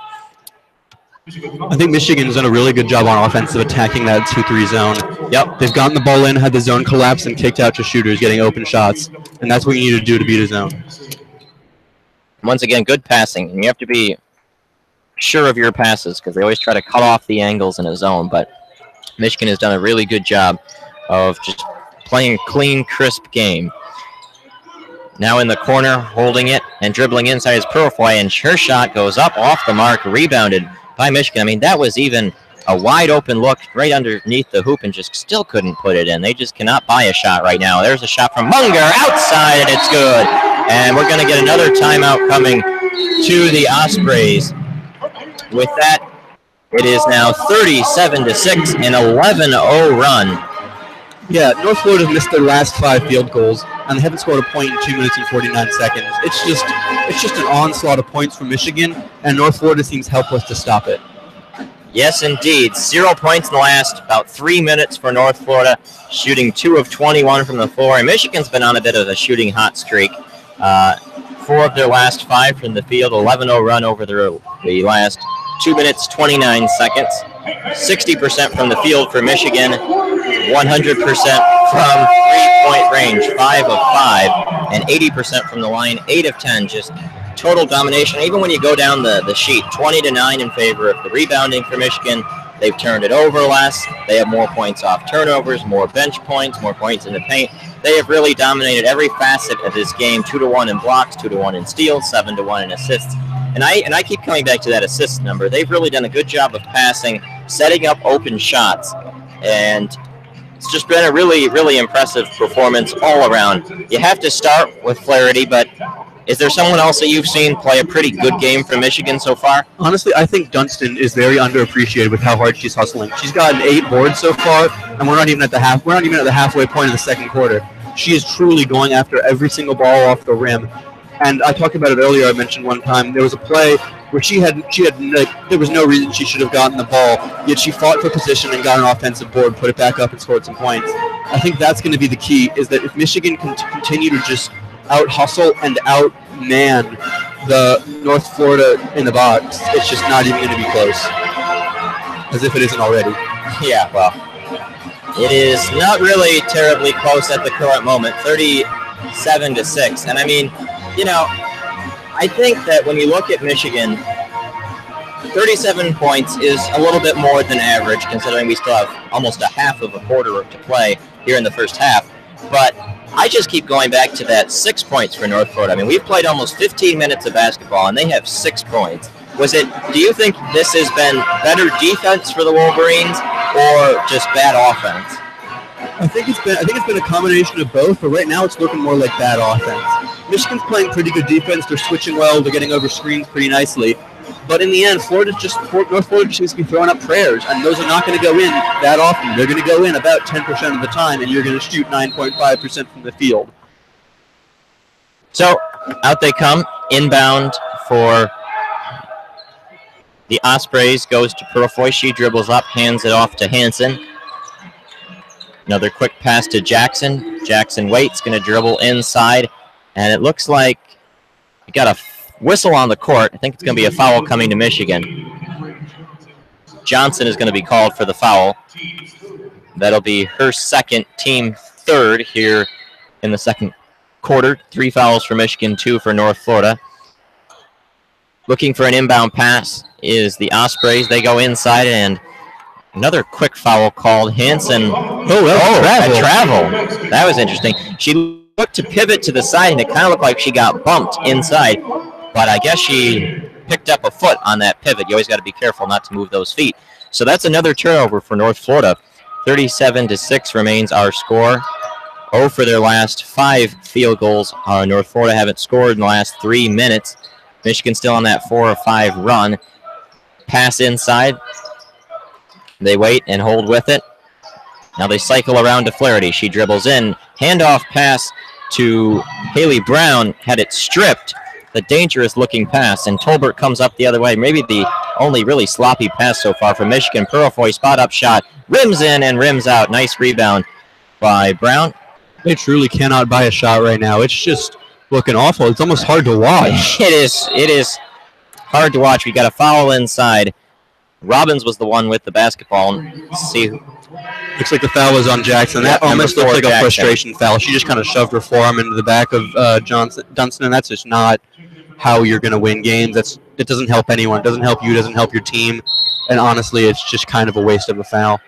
I think Michigan's done a really good job on offense of attacking that 2-3 zone. Yep. They've gotten the ball in, had the zone collapse, and kicked out to shooters, getting open shots. And that's what you need to do to beat a zone. Once again, good passing. And you have to be sure of your passes because they always try to cut off the angles in a zone. But Michigan has done a really good job of just playing a clean, crisp game. Now in the corner, holding it and dribbling inside is Purifoy, and her shot goes up off the mark, rebounded by Michigan. I mean, that was even a wide open look right underneath the hoop and just still couldn't put it in. They just cannot buy a shot right now. There's a shot from Munger outside, and it's good. And we're going to get another timeout coming to the Ospreys. With that, it is now 37-6, an 11-0 run. Yeah, North Florida missed their last 5 field goals, and they haven't scored a point in 2 minutes and 49 seconds. It's just an onslaught of points from Michigan, and North Florida seems helpless to stop it. Yes, indeed. 0 points in the last about 3 minutes for North Florida, shooting 2 of 21 from the floor. And Michigan's been on a bit of a shooting hot streak. 4 of their last 5 from the field, 11-0 run over the last 2 minutes, 29 seconds. 60% from the field for Michigan, 100% from three-point range, 5 of 5, and 80% from the line, 8 of 10, just total domination. Even when you go down the sheet, 20-9 in favor of the rebounding for Michigan. They've turned it over less. They have more points off turnovers, more bench points, more points in the paint. They have really dominated every facet of this game, 2-1 in blocks, 2-1 in steals, 7-1 in assists. And I keep coming back to that assist number. They've really done a good job of passing, setting up open shots, and it's just been a really, really impressive performance all around. You have to start with Flaherty, but is there someone else that you've seen play a pretty good game for Michigan so far? Honestly, I think Dunston is very underappreciated with how hard she's hustling. She's gotten 8 boards so far, and we're not even at the halfway point of the second quarter. She is truly going after every single ball off the rim. And I talked about it earlier. I mentioned one time there was a play where there was no reason she should have gotten the ball, yet she fought for position and got an offensive board, put it back up, and scored some points. I think that's going to be the key, is that if Michigan can continue to just out-hustle and out-man the North Florida in the box, it's just not even going to be close, as if it isn't already. Yeah, well, it is not really terribly close at the current moment, 37-6. And I mean, you know, I think that when you look at Michigan, 37 points is a little bit more than average, considering we still have almost a half of a quarter to play here in the first half. But I just keep going back to that 6 points for North Florida. I mean, we've played almost 15 minutes of basketball, and they have 6 points. Do you think this has been better defense for the Wolverines or just bad offense? I think it's been a combination of both, but right now it's looking more like bad offense. Michigan's playing pretty good defense. They're switching well. They're getting over screens pretty nicely. But in the end, North Florida just seems to be throwing up prayers, and those are not going to go in that often. They're going to go in about 10% of the time, and you're going to shoot 9.5% from the field. So out they come, inbound for the Ospreys, goes to Purifoy. She dribbles up, hands it off to Hansen. Another quick pass to Jackson. Jackson waits, going to dribble inside, and it looks like we got a whistle on the court. I think it's going to be a foul coming to Michigan. Johnson is going to be called for the foul. That'll be her second, team third here in the second quarter. 3 fouls for Michigan, 2 for North Florida. Looking for an inbound pass is the Ospreys. They go inside, and another quick foul called. Hansen. A travel. That was interesting. She looked to pivot to the side, and it kind of looked like she got bumped inside, but I guess she picked up a foot on that pivot. You always got to be careful not to move those feet. So that's another turnover for North Florida. 37-6 remains our score. 0 for their last 5 field goals. North Florida haven't scored in the last 3 minutes. Michigan still on that 4 or 5 run. Pass inside. They wait and hold with it. Now they cycle around to Flaherty. She dribbles in. Handoff pass to Haley Brown. Had it stripped. The dangerous-looking pass, and Tolbert comes up the other way. Maybe the only really sloppy pass so far from Michigan. Purifoy spot-up shot. Rims in and rims out. Nice rebound by Brown. They truly cannot buy a shot right now. It's just looking awful. It's almost hard to watch. It is hard to watch. We got a foul inside. Robbins was the one with the basketball. See, looks like the foul was on Jackson. That almost looks like a frustration foul. She just kind of shoved her forearm into the back of Dunston, and that's just not how you're going to win games. It doesn't help anyone. It doesn't help you. It doesn't help your team. And honestly, it's just kind of a waste of a foul.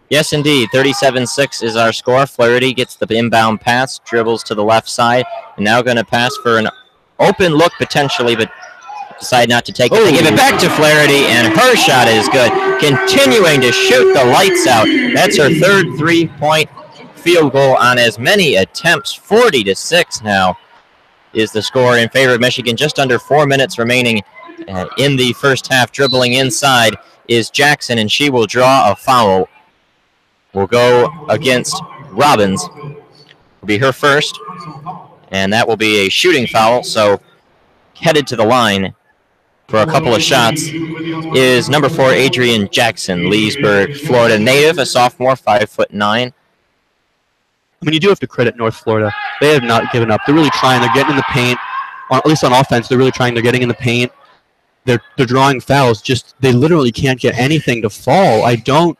Yes, indeed. 37-6 is our score. Flaherty gets the inbound pass, dribbles to the left side, and now going to pass for an open look potentially, but decide not to take it. They give it back to Flaherty, and her shot is good. Continuing to shoot the lights out. That's her third 3-point field goal on as many attempts. 40-6 now is the score in favor of Michigan. Just under 4 minutes remaining in the first half. Dribbling inside is Jackson, and she will draw a foul. Will go against Robbins. Will be her first, and that will be a shooting foul. So headed to the line for a couple of shots is number 4, Adrian Jackson, Leesburg, Florida native, a sophomore, 5'9". I mean, you do have to credit North Florida. They have not given up. They're really trying. They're getting in the paint. At least on offense, they're really trying. They're getting in the paint. They're drawing fouls. Just they literally can't get anything to fall. I don't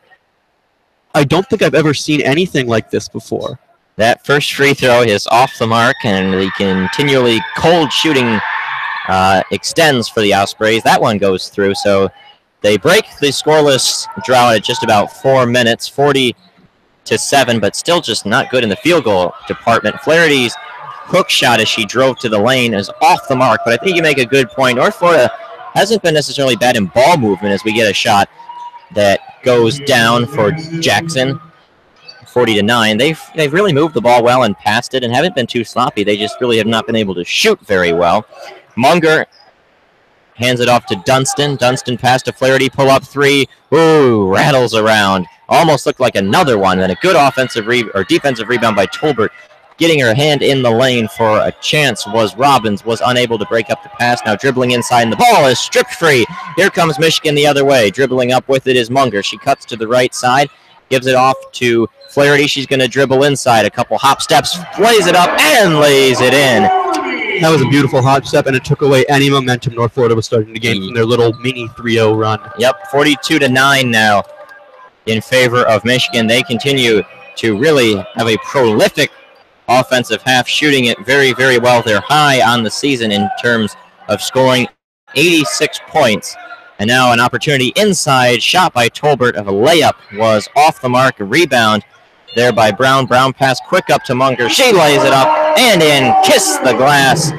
think I've ever seen anything like this before. That first free throw is off the mark, and the continually cold shooting extends for the Ospreys. That one goes through, so they break the scoreless drought at just about 4 minutes, 40-7, but still just not good in the field goal department. Flaherty's hook shot as she drove to the lane is off the mark, but I think you make a good point. North Florida hasn't been necessarily bad in ball movement as we get a shot that goes down for Jackson. 40-9. They've really moved the ball well and passed it and haven't been too sloppy. They just really have not been able to shoot very well. Munger hands it off to Dunston. Dunston pass to Flaherty, pull up 3. Ooh, rattles around. Almost looked like another one. And a good offensive defensive rebound by Tolbert. Getting her hand in the lane for a chance was Robbins, was unable to break up the pass. Now dribbling inside, and the ball is stripped free. Here comes Michigan the other way. Dribbling up with it is Munger. She cuts to the right side, gives it off to Flaherty. She's going to dribble inside. A couple hop steps, lays it up, and lays it in. That was a beautiful hop step, and it took away any momentum North Florida was starting to gain from their little mini 3-0 run. Yep, 42-9 now in favor of Michigan. They continue to really have a prolific offensive half, shooting it very, very well. They're high on the season in terms of scoring, 86 points. And now an opportunity inside, shot by Tolbert of a layup was off the mark. A rebound there by Brown. Brown pass quick up to Munger. She lays it up and in. Kiss the glass.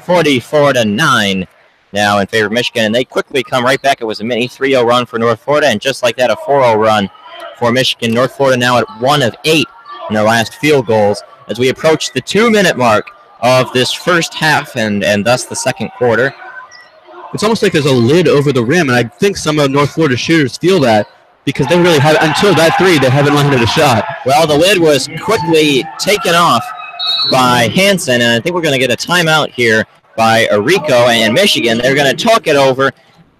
44-9 now in favor of Michigan. And they quickly come right back. It was a mini 3-0 run for North Florida. And just like that, a 4-0 run for Michigan. North Florida now at 1 of 8 in their last field goals as we approach the 2-minute mark of this first half and thus the second quarter. It's almost like there's a lid over the rim, and I think some of North Florida shooters feel that because they really haven't, until that 3, they haven't landed a shot. Well, the lid was quickly taken off by Hansen, and I think we're going to get a timeout here by Arico and Michigan. They're going to talk it over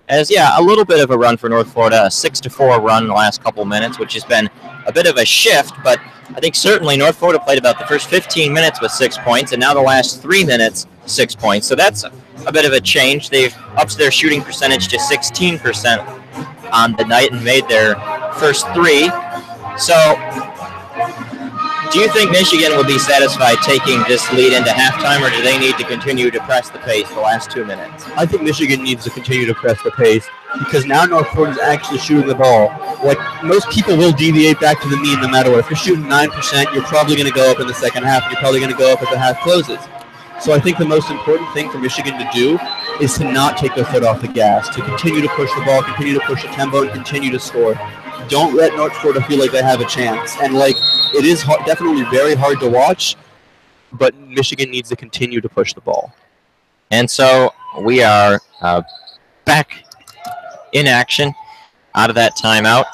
as, a little bit of a run for North Florida, a 6-4 run in the last couple minutes, which has been a bit of a shift, but I think certainly North Florida played about the first 15 minutes with 6 points, and now the last 3 minutes, 6 points. So that's a bit of a change. They've upped their shooting percentage to 16% on the night and made their first 3. So, do you think Michigan will be satisfied taking this lead into halftime, or do they need to continue to press the pace the last 2 minutes? I think Michigan needs to continue to press the pace because now North Florida is actually shooting the ball. Like, most people will deviate back to the mean no matter what. If you're shooting 9%, you're probably going to go up in the second half, and you're probably going to go up as the half closes. So I think the most important thing for Michigan to do is to not take their foot off the gas, to continue to push the ball, continue to push the tempo, and continue to score. Don't let North Florida feel like they have a chance. And, like, it is definitely very hard to watch, but Michigan needs to continue to push the ball. And so we are back in action out of that timeout.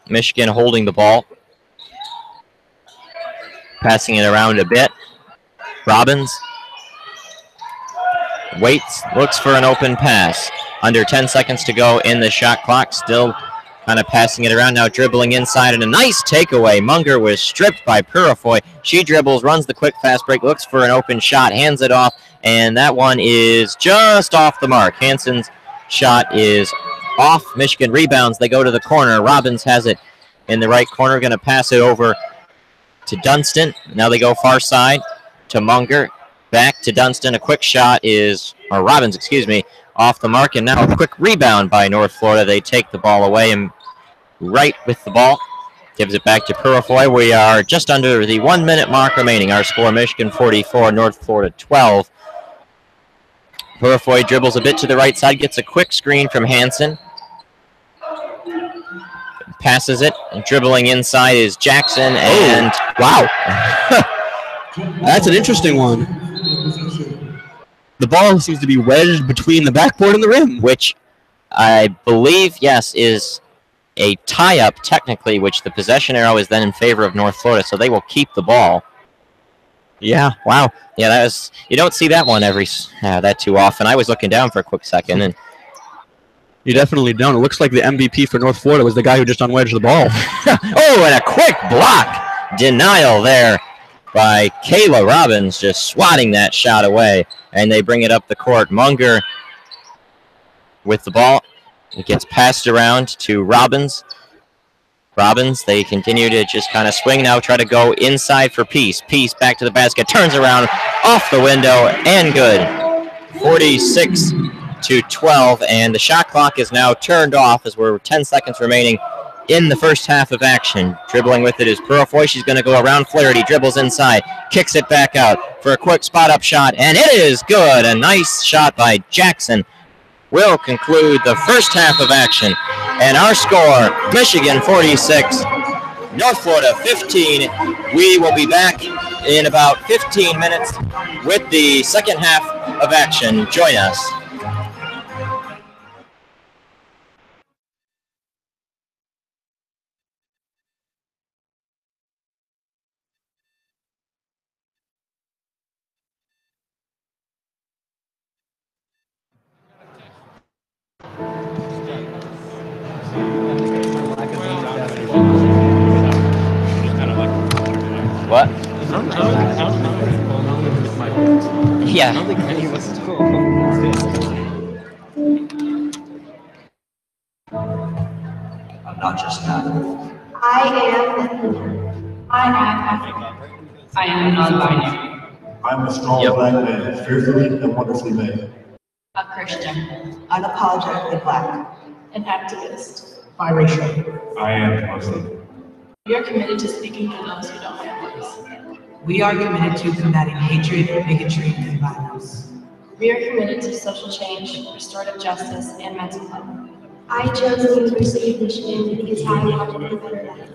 Michigan holding the ball, passing it around a bit. Robbins waits, looks for an open pass. Under 10 seconds to go in the shot clock. Still kind of passing it around, now dribbling inside, and a nice takeaway. Munger was stripped by Purifoy. She dribbles, runs the quick fast break, looks for an open shot, hands it off, and that one is just off the mark. Hansen's shot is off. Michigan rebounds. They go to the corner. Robbins has it in the right corner, going to pass it over to Dunstan. Now they go far side to Munger. Back to Dunstan. A quick shot is, or Robbins, excuse me, off the mark, and now a quick rebound by North Florida. They take the ball away, and right with the ball gives it back to Purifoy. We are just under the 1 minute mark remaining. Our score, Michigan 44, North Florida 12. Purifoy dribbles a bit to the right side, gets a quick screen from Hansen. Passes it, and dribbling inside is Jackson, and wow. That's an interesting one. The ball seems to be wedged between the backboard and the rim. Which I believe, yes, is a tie-up technically, which the possession arrow is then in favor of North Florida, so they will keep the ball. Yeah, wow. Yeah, that was, you don't see that one that too often. I was looking down for a quick second, and you definitely don't. It looks like the MVP for North Florida was the guy who just unwedged the ball. Oh, and a quick block denial there by Kayla Robbins, just swatting that shot away. And they bring it up the court. Munger with the ball. It gets passed around to Robbins. Robbins, they continue to just kind of swing now, try to go inside for Peace. Peace back to the basket, turns around, off the window, and good. 46-12, and the shot clock is now turned off as we're 10 seconds remaining in the first half of action. Dribbling with it is Purifoy. She's going to go around Flaherty, dribbles inside, kicks it back out for a quick spot-up shot, and it is good. A nice shot by Jackson will conclude the first half of action. And our score, Michigan 46, North Florida 15. We will be back in about 15 minutes with the second half of action. Join us. What? Yeah. I don't think any of us do. I'm not just that. I am non-binary. I'm a strong black man, fearfully and wonderfully made. A Christian. Unapologetically black. An activist. Biracial. I am Muslim. We are committed to speaking for those who don't have voice. We are committed to combating hatred, bigotry, and violence. We are committed to social change, restorative justice, and mental health. I chose the University of Michigan because I wanted a better life.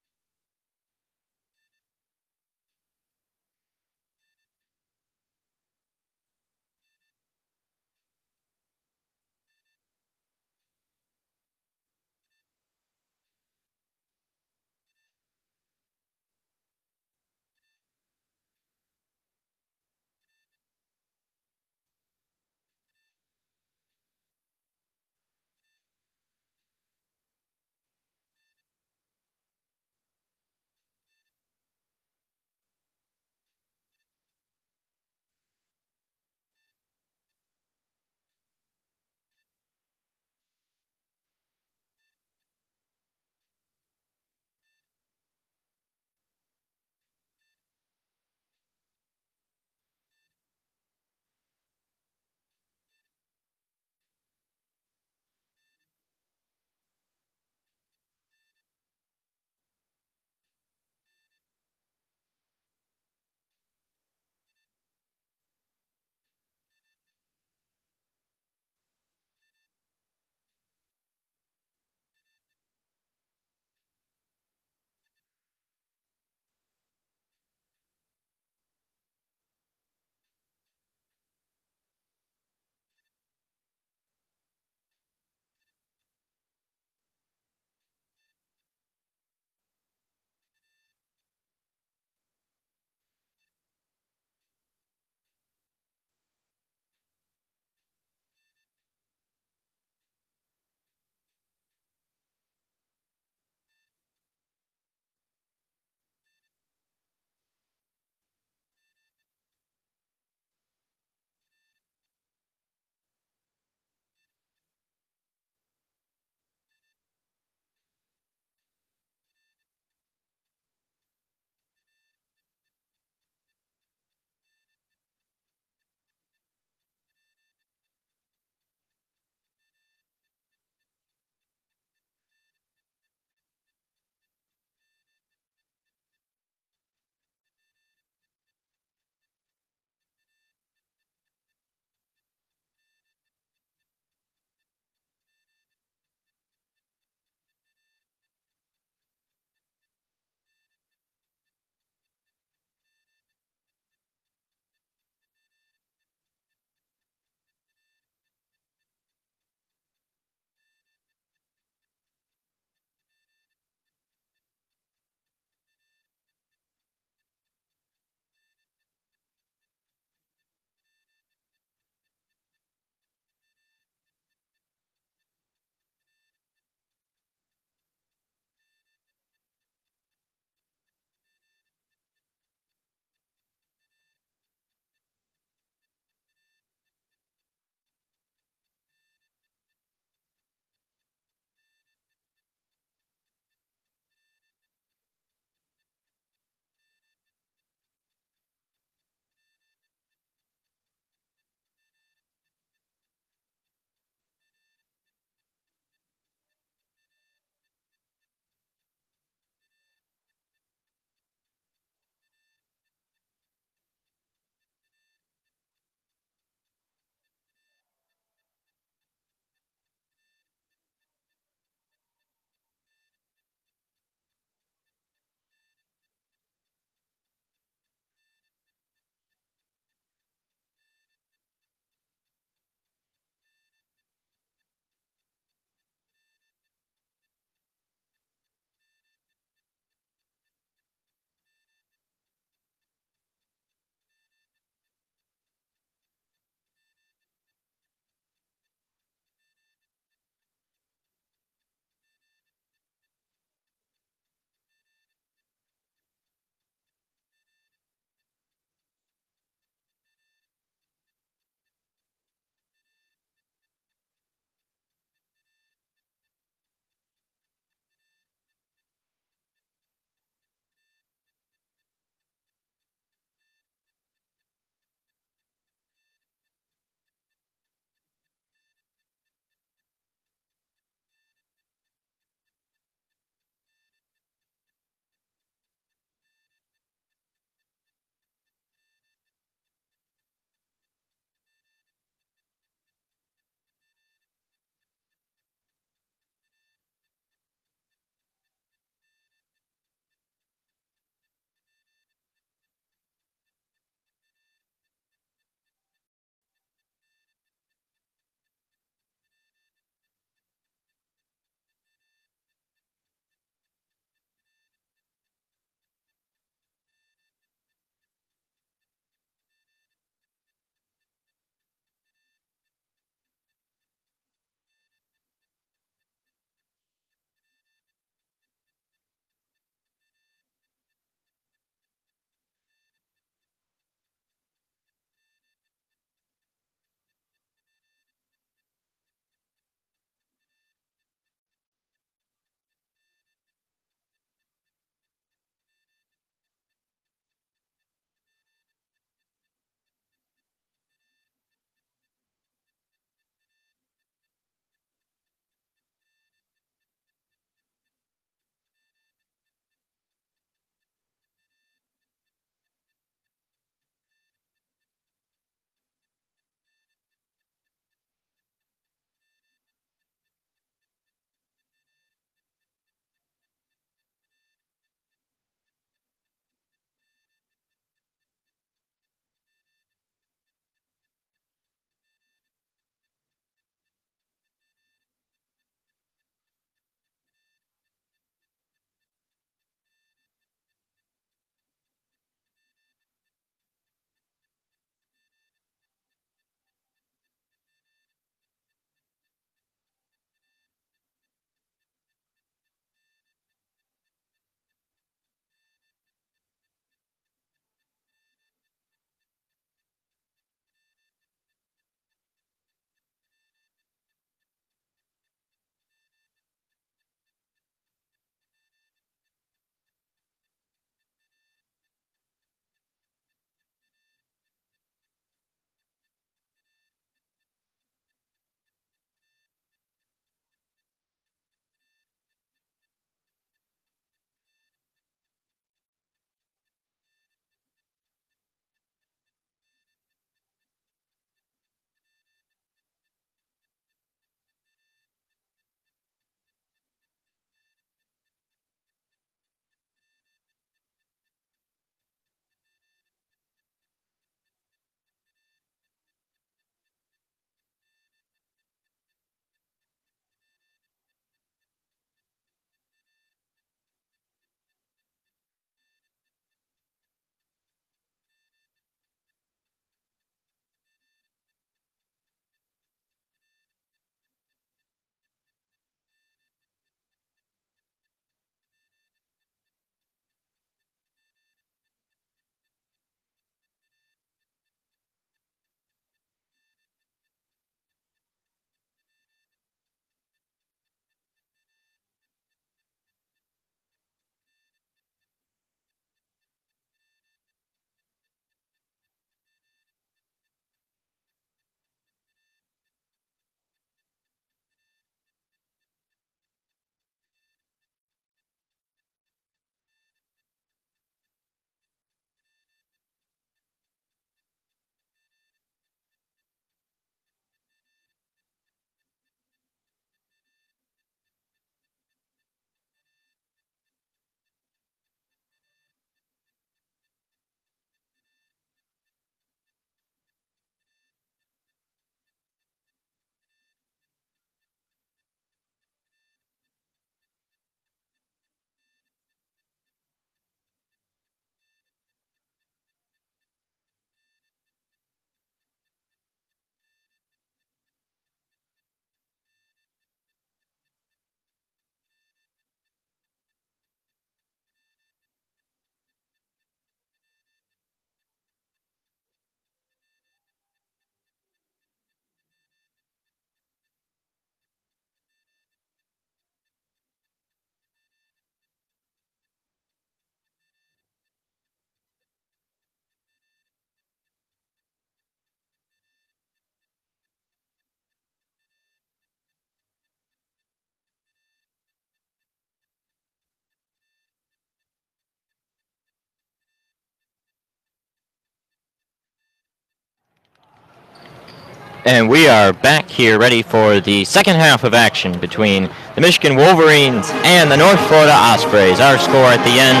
And we are back here ready for the second half of action between the Michigan Wolverines and the North Florida Ospreys. Our score at the end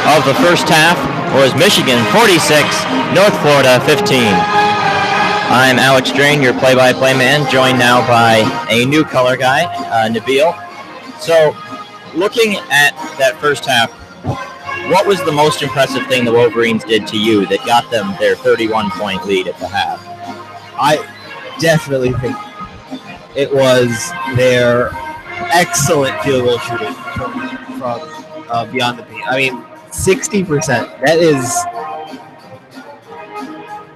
of the first half was Michigan 46, North Florida 15. I'm Alex Drain, your play-by-play man, joined now by a new color guy, Nabil. So, looking at that first half, what was the most impressive thing the Wolverines did to you that got them their 31-point lead at the half? I definitely think it was their excellent field goal shooting from beyond the paint. I mean, 60%. That is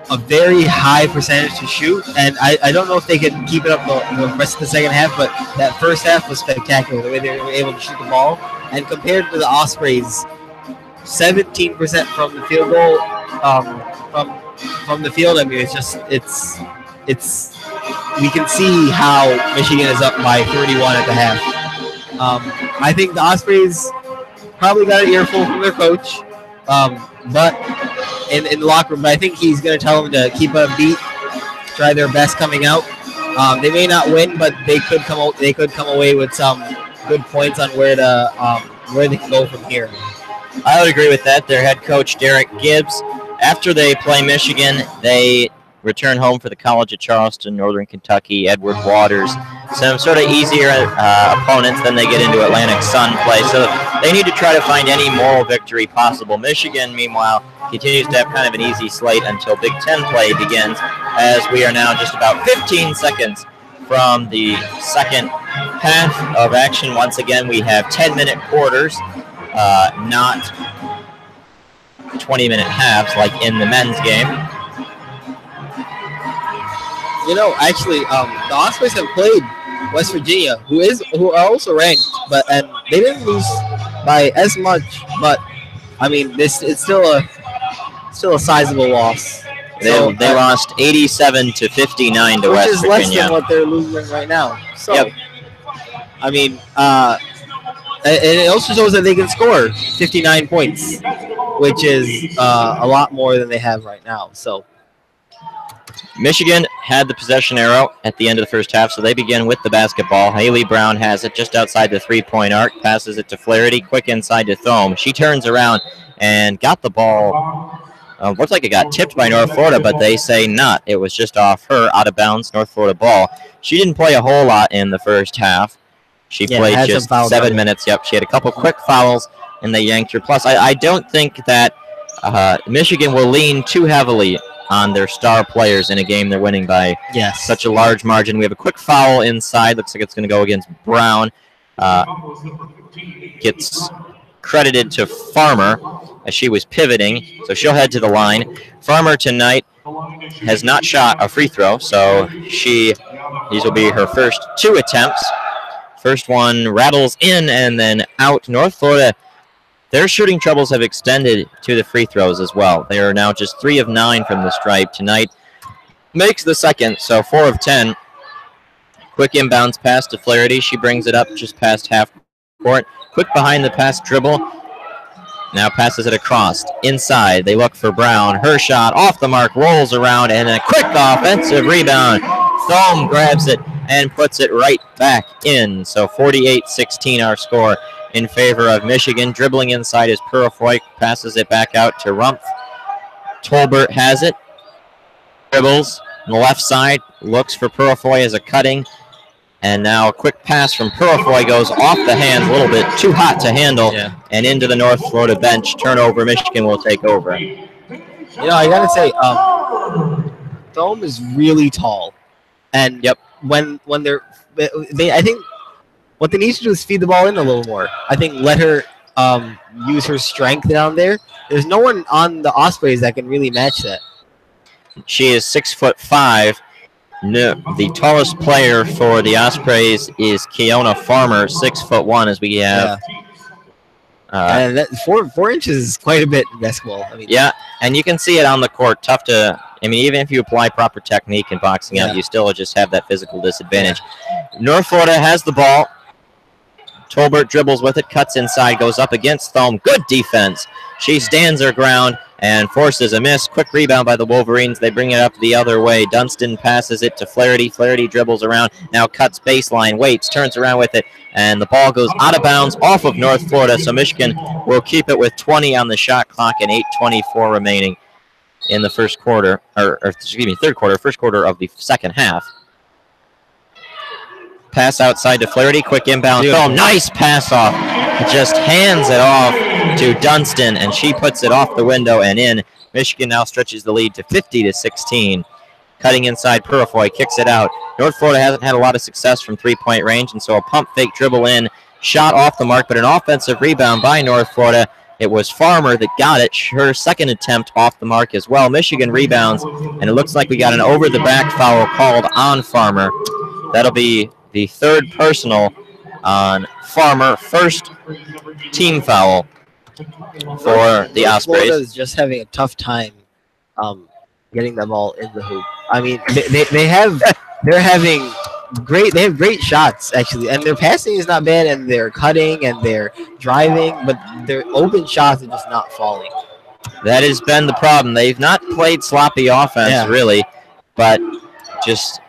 a very high percentage to shoot, and I don't know if they could keep it up the rest of the second half, but that first half was spectacular, the way they were able to shoot the ball. And compared to the Ospreys, 17% from the field goal, from the field. I mean, it's we can see how Michigan is up by 31 at the half. I think the Ospreys probably got an earful from their coach, but in the locker room. But I think he's going to tell them to keep a beat, try their best coming out. They may not win, but they could come out. They could come away with some good points on where they can go from here. I would agree with that. Their head coach, Derek Gibbs, after they play Michigan, they return home for the College of Charleston, Northern Kentucky, Edward Waters. Some sort of easier opponents than they get into Atlantic Sun play. So they need to try to find any moral victory possible. Michigan, meanwhile, continues to have kind of an easy slate until Big Ten play begins, as we are now just about 15 seconds from the second half of action. Once again, we have 10-minute quarters, not 20-minute halves like in the men's game. You know, actually, the Ospreys have played West Virginia, who are also ranked, and they didn't lose by as much. But I mean, it's still a sizable loss. They lost 87-59 to West Virginia, which is less than what they're losing right now. So, yep. I mean, and it also shows that they can score 59 points, which is a lot more than they have right now. So. Michigan had the possession arrow at the end of the first half, so they begin with the basketball. Haley Brown has it just outside the three-point arc, passes it to Flaherty, quick inside to Thome. She turns around and got the ball. Looks like it got tipped by North Florida, but they say not. It was just off her, out of bounds, North Florida ball. She didn't play a whole lot in the first half. She played just 7 minutes. Yep, she had a couple quick fouls, and they yanked her. Plus, I don't think that Michigan will lean too heavily on their star players in a game they're winning by such a large margin. We have a quick foul inside. Looks like it's going to go against Brown. Gets credited to Farmer as she was pivoting, so she'll head to the line. Farmer tonight has not shot a free throw, so these will be her first 2 attempts. First one rattles in and then out. North Florida, their shooting troubles have extended to the free throws as well. They are now just 3 of 9 from the stripe. Tonight makes the second, so 4 of 10. Quick inbounds pass to Flaherty. She brings it up just past half court. Quick behind the pass dribble. Now passes it across. Inside, they look for Brown. Her shot off the mark, rolls around, and a quick offensive rebound. Thome grabs it and puts it right back in. So 48-16 our score in favor of Michigan. Dribbling inside is Purifoy, passes it back out to Rumpf. Tolbert has it. Dribbles on the left side, looks for Purifoy as a cutting. And now a quick pass from Purifoy goes off the hands, a little bit too hot to handle, and into the North Florida bench. Turnover, Michigan will take over. You know, I got to say, Thome is really tall. And when I think what they need to do is feed the ball in a little more. I think let her use her strength down there. There's no one on the Ospreys that can really match that. She is 6'5". No, the tallest player for the Ospreys is Keona Farmer, 6'1", as we have. And that 4 inches is quite a bit in basketball. I mean, and you can see it on the court. Tough to. I mean, even if you apply proper technique in boxing out, you still just have that physical disadvantage. North Florida has the ball. Tolbert dribbles with it, cuts inside, goes up against Thome. Good defense. She stands her ground and forces a miss. Quick rebound by the Wolverines. They bring it up the other way. Dunstan passes it to Flaherty. Flaherty dribbles around, now cuts baseline, waits, turns around with it, and the ball goes out of bounds off of North Florida. So Michigan will keep it with 20 on the shot clock and 8:24 remaining in the first quarter, third quarter, first quarter of the second half. Pass outside to Flaherty, quick inbound. Oh, nice pass off. Just hands it off to Dunstan, and she puts it off the window and in. Michigan now stretches the lead to 50-16. Cutting inside, Purifoy kicks it out. North Florida hasn't had a lot of success from three-point range, and so a pump fake dribble in, shot off the mark, but an offensive rebound by North Florida. It was Farmer that got it, her second attempt off the mark as well. Michigan rebounds, and it looks like we got an over-the-back foul called on Farmer. That'll be the third personal on Farmer, first team foul for the Ospreys. Florida is just having a tough time getting them all in the hoop. I mean, they have great shots actually, and their passing is not bad, and they're cutting and they're driving, but their open shots are just not falling. That has been the problem. They've not played sloppy offense really, but just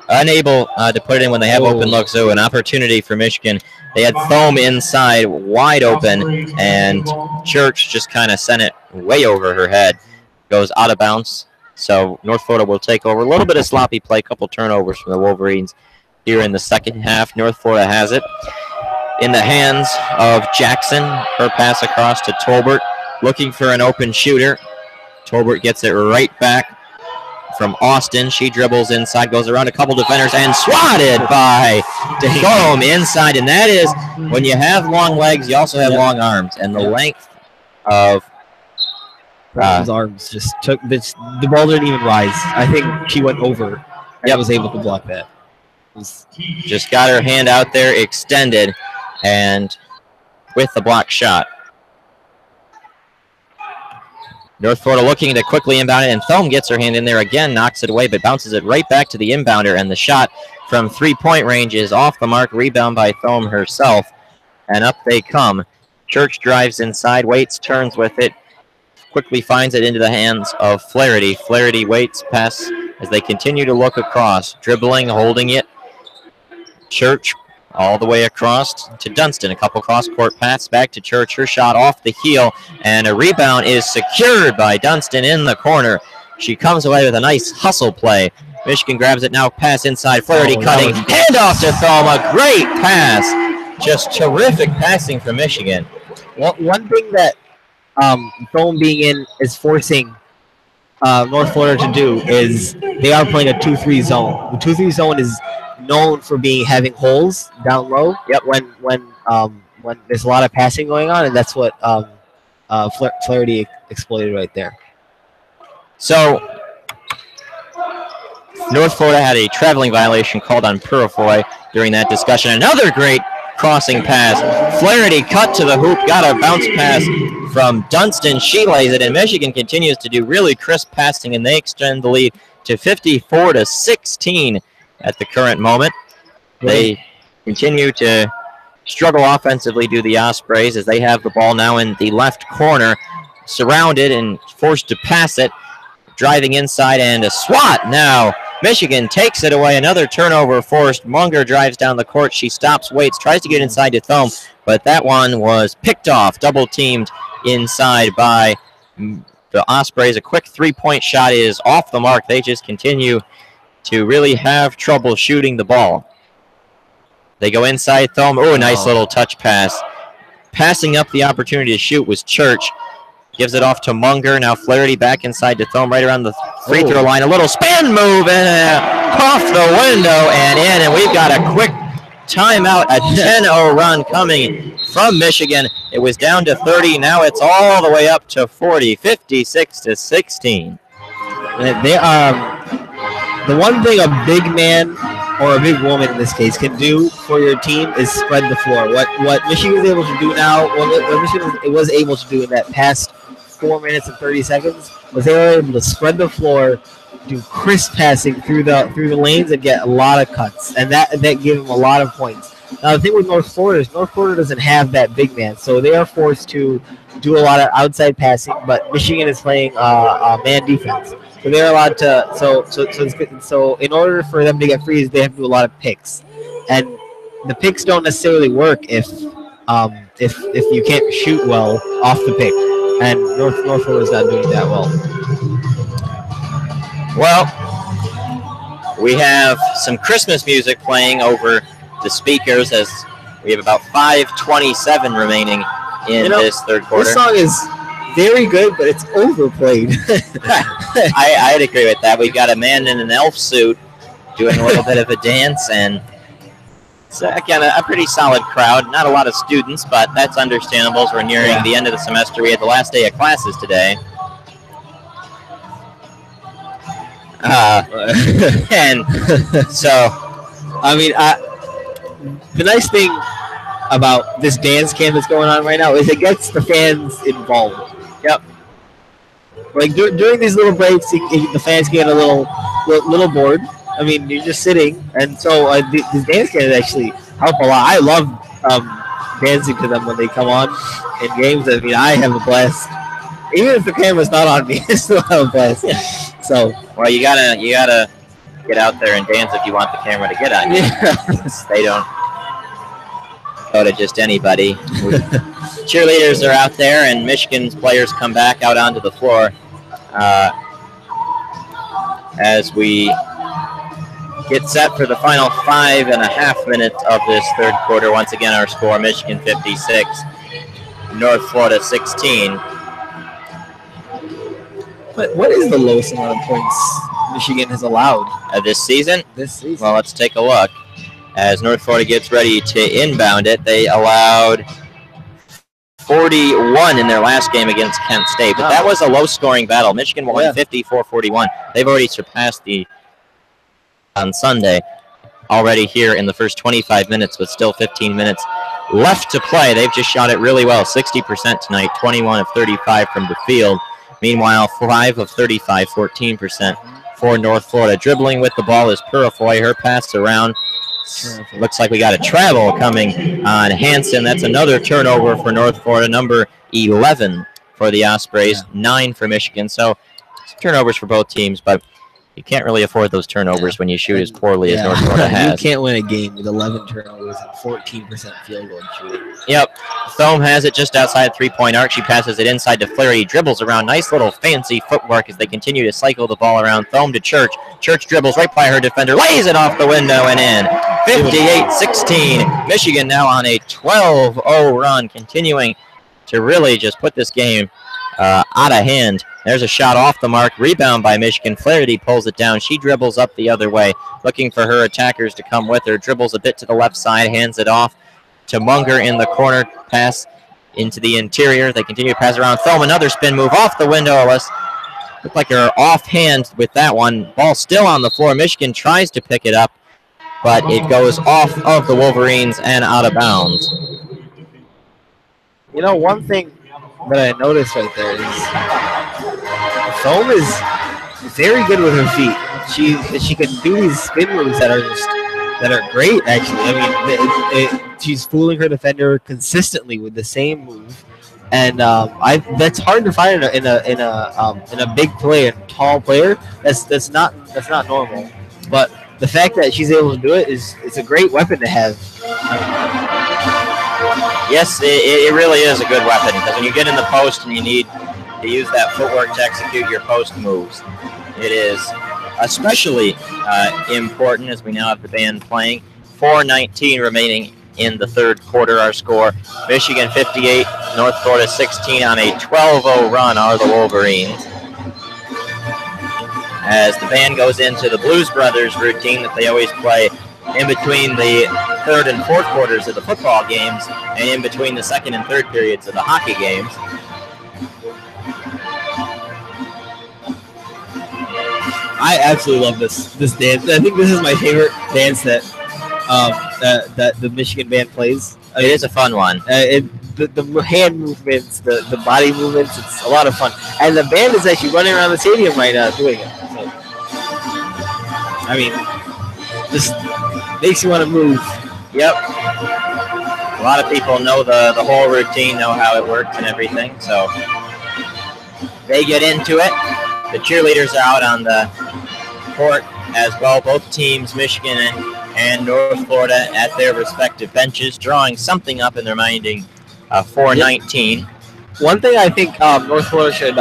unable to put it in when they have open looks. So an opportunity for Michigan. They had Thome inside wide open, and Church just kind of sent it way over her head. Goes out of bounds. So North Florida will take over. A little bit of sloppy play, couple turnovers from the Wolverines here in the second half. North Florida has it in the hands of Jackson. Her pass across to Tolbert, looking for an open shooter. Tolbert gets it right back from Austin. She dribbles inside, goes around a couple defenders, and swatted by Thome inside. And that is, when you have long legs, you also have long arms. And the length of his arms just took this. The ball didn't even rise. I think she went over. And was able to block that. Just got her hand out there, extended, and with the block shot. North Florida looking to quickly inbound it, and Thome gets her hand in there again, knocks it away, but bounces it right back to the inbounder, and the shot from three-point range is off the mark. Rebound by Thome herself, and up they come. Church drives inside, waits, turns with it, quickly finds it into the hands of Flaherty. Flaherty waits, pass as they continue to look across, dribbling, holding it. Church all the way across to Dunstan. A couple cross-court pass back to Church. Her shot off the heel, and a rebound is secured by Dunstan in the corner. She comes away with a nice hustle play. Michigan grabs it now, pass inside. Flaherty cutting, handoff to Thome. A great pass. Just terrific passing from Michigan. One thing that Thome being in is forcing North Florida to do is they are playing a 2-3 zone. The 2-3 zone is known for having holes down low. Yep. When there's a lot of passing going on, and that's what Flaherty exploited right there. So North Florida had a traveling violation called on Purifoy during that discussion. Another great crossing pass. Flaherty cut to the hoop, got a bounce pass from Dunstan. She lays it, and Michigan continues to do really crisp passing, and they extend the lead to 54-16 at the current moment. They continue to struggle offensively, do the Ospreys, as they have the ball now in the left corner, surrounded and forced to pass it. Driving inside, and a swat now. Michigan takes it away. Another turnover forced. Munger drives down the court. She stops, waits, tries to get inside to Thome, but that one was picked off, double-teamed inside by the Ospreys. A quick three-point shot is off the mark. They just continue to really have trouble shooting the ball. They go inside Thome. Oh, nice little touch pass. Passing up the opportunity to shoot was Church. Gives it off to Munger. Now Flaherty back inside to Thome, right around the free throw line. A little spin move and off the window and in. And we've got a quick timeout, a 10-0 run coming from Michigan. It was down to 30. Now it's all the way up to 40, 56-16. The one thing a big man or a big woman in this case can do for your team is spread the floor. What Michigan is able to do now, what Michigan was able to do in that past 4 minutes and 30 seconds, was they were able to spread the floor, do crisp passing through the lanes, and get a lot of cuts, and that gave them a lot of points. Now the thing with North Florida is North Florida doesn't have that big man, so they are forced to do a lot of outside passing, but Michigan is playing man defense, so they're allowed to. So in order for them to get frees, they have to do a lot of picks, and the picks don't necessarily work if you can't shoot well off the pick, and North Florida is not doing that well. Well, we have some Christmas music playing over the speakers as we have about 5:27 remaining in this third quarter. This song is very good, but it's overplayed. I'd agree with that. We've got a man in an elf suit doing a little bit of a dance, and it's, again, a pretty solid crowd. Not a lot of students, but that's understandable as we're nearing the end of the semester. We had the last day of classes today. And so, I mean, the nice thing about this dance camp that's going on right now is it gets the fans involved. Yep. Like during these little breaks, the fans get a little bored. I mean, you're just sitting, and so these dance camps actually help a lot. I love dancing to them when they come on in games. I mean, I have a blast. Even if the camera's not on me, I still have a blast. So, well, you gotta get out there and dance if you want the camera to get on you. They don't go to just anybody. Cheerleaders are out there, and Michigan's players come back out onto the floor as we get set for the final 5.5 minutes of this third quarter. Once again, our score: Michigan 56, North Florida 16. What is the lowest amount of points Michigan has allowed This season? this season? Well, let's take a look. As North Florida gets ready to inbound it, they allowed 41 in their last game against Kent State. But that was a low-scoring battle. Michigan won 54-41. They've already surpassed on Sunday already here in the first 25 minutes, with still 15 minutes left to play. They've just shot it really well, 60% tonight, 21 of 35 from the field. Meanwhile, 5 of 35, 14% for North Florida. Dribbling with the ball is Purifoy. Her pass around. Looks like we got a travel coming on Hansen. That's another turnover for North Florida, number 11 for the Ospreys, 9 for Michigan. So turnovers for both teams, but you can't really afford those turnovers when you shoot as poorly as North Florida has. You can't win a game with 11 turnovers and 14% field goal shooting. Yep. Thome has it just outside the three-point arc. She passes it inside to Flaherty. Dribbles around. Nice little fancy footwork as they continue to cycle the ball around. Thome to Church. Church dribbles right by her defender. Lays it off the window and in. 58-16. Michigan now on a 12-0 run, continuing to really just put this game out of hand. There's a shot off the mark. Rebound by Michigan. Flaherty pulls it down. She dribbles up the other way, looking for her attackers to come with her. Dribbles a bit to the left side, hands it off to Munger in the corner. Pass into the interior. They continue to pass around. Thome, another spin move off the windowless. Looked like they're offhand with that one. Ball still on the floor. Michigan tries to pick it up, but it goes off of the Wolverines and out of bounds. You know, one thing that I noticed right there is Thome is very good with her feet. She can do these spin moves that are great. Actually, I mean, she's fooling her defender consistently with the same move, and that's hard to find in a big player, tall player. That's not normal. But the fact that she's able to do it it's a great weapon to have. Yes, it really is a good weapon, because when you get in the post and you need to use that footwork to execute your post moves, it is especially important as we now have the band playing. 4:19 remaining in the third quarter. Our score: Michigan 58, North Florida 16. On a 12-0 run are the Wolverines. As the band goes into the Blues Brothers routine that they always play in between the third and fourth quarters of the football games and in between the second and third periods of the hockey games. I absolutely love this dance. I think this is my favorite dance that the Michigan band plays. It is a fun one. The hand movements, the body movements, it's a lot of fun. And the band is actually running around the stadium right now doing it. So, I mean, just makes you want to move. Yep. A lot of people know the whole routine, know how it works and everything. So they get into it. The cheerleaders are out on the court as well. Both teams, Michigan and North Florida, at their respective benches, drawing something up in their minding 4:19. One thing I think North Florida should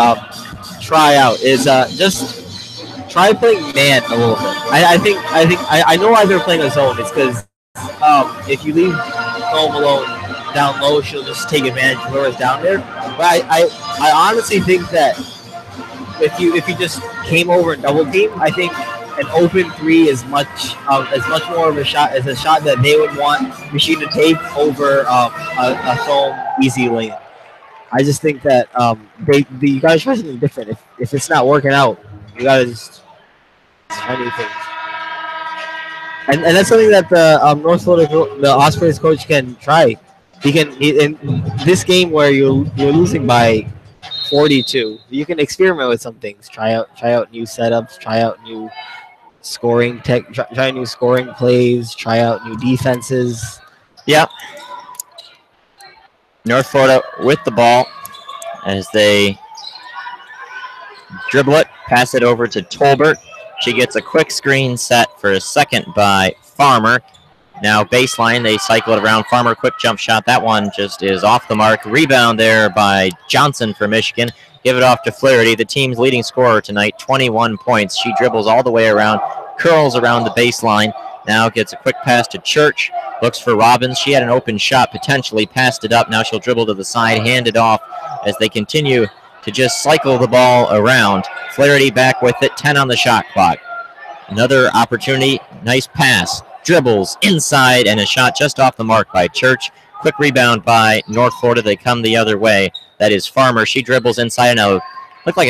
try out is just try playing man a little bit. I know why they're playing a zone. It's because if you leave home alone down low, she'll just take advantage of whoever's down there. But I honestly think that if you just came over and double team, I think an open three is much more of a shot as a shot that they would want Machine to take over a foam easy lane. I just think that you gotta try something different. If it's not working out, you gotta just try new things. And that's something that the North Florida, the Ospreys coach can try. He can in this game where you're losing by 42. You can experiment with some things. Try out new setups. Try out new scoring try new scoring plays. Try out new defenses. Yep. North Florida with the ball as they dribble it, pass it over to Tolbert. She gets a quick screen set for a second by Farmer. Now baseline, they cycle it around. Farmer, quick jump shot. That one just is off the mark. Rebound there by Johnson for Michigan. Give it off to Flaherty, the team's leading scorer tonight, 21 points. She dribbles all the way around, curls around the baseline. Now gets a quick pass to Church. Looks for Robbins. She had an open shot, potentially passed it up. Now she'll dribble to the side, hand it off as they continue to just cycle the ball around. Flaherty back with it, 10 on the shot clock. Another opportunity, nice pass. Dribbles inside and a shot just off the mark by Church. Quick rebound by North Florida. They come the other way. That is Farmer. She dribbles inside and out. Looked like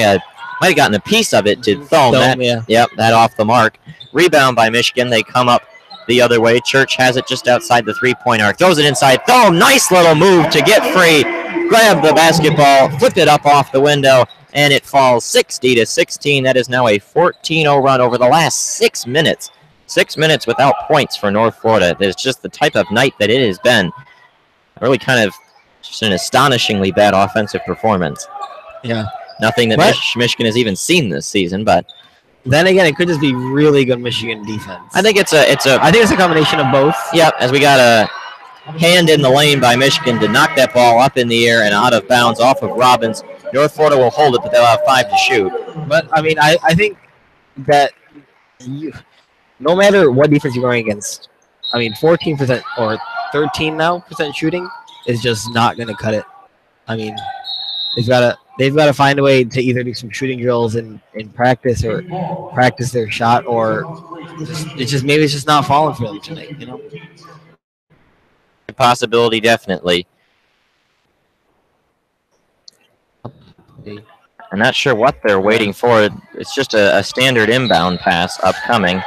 might have gotten a piece of it to Thome. Yep, that off the mark. Rebound by Michigan. They come up the other way. Church has it just outside the three-point arc. Throws it inside. Thome, nice little move to get free. Grab the basketball, flip it up off the window, and it falls 60-16. That is now a 14-0 run over the last 6 minutes. 6 minutes without points for North Florida. It's just the type of night that it has been. Really kind of just an astonishingly bad offensive performance. Yeah. Nothing that Michigan has even seen this season, but then again, it could just be really good Michigan defense. I think it's a combination of both. Yep, as we got a hand in the lane by Michigan to knock that ball up in the air and out of bounds off of Robbins. North Florida will hold it, but they'll have 5 to shoot. But, I mean, I think that no matter what defense you're going against, I mean, 14% or 13% now shooting is just not going to cut it. I mean, they've got to find a way to either do some shooting drills in practice or practice their shot, or it's just not falling for them tonight, you know? Possibility, definitely. I'm not sure what they're waiting for. It's just a standard inbound pass upcoming.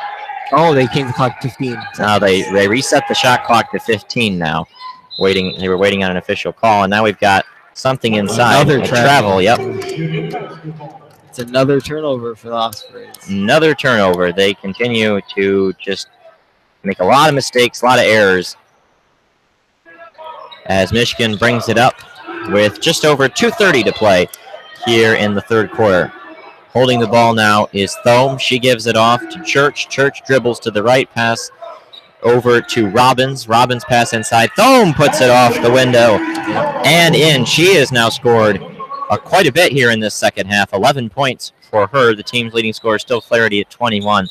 Oh, they changed the clock to 15. Now they reset the shot clock to 15 now. They were waiting on an official call, and now we've got something inside. Another travel, yep. It's another turnover for the Ospreys. Another turnover. They continue to just make a lot of mistakes, a lot of errors, as Michigan brings it up with just over 2:30 to play here in the third quarter. Holding the ball now is Thome. She gives it off to Church. Church dribbles to the right, pass over to Robbins. Robbins pass inside. Thome puts it off the window and in. She has now scored quite a bit here in this second half. 11 points for her. The team's leading scorer still Flaherty at 21.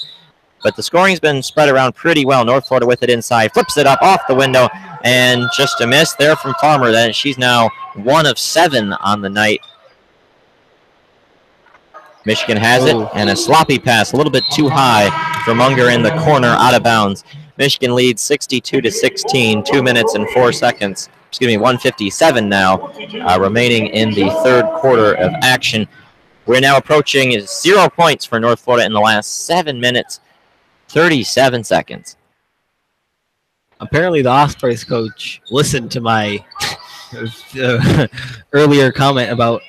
But the scoring's been spread around pretty well. North Florida with it inside. Flips it up off the window. And just a miss there from Farmer. Then she's now 1 of 7 on the night. Michigan has it. And a sloppy pass. A little bit too high from Unger in the corner, out of bounds. Michigan leads 62-16. 2 minutes and 4 seconds. 1:57 now remaining in the third quarter of action. We're now approaching 0 points for North Florida in the last 7 minutes, 37 seconds. Apparently the Ospreys coach listened to my earlier comment about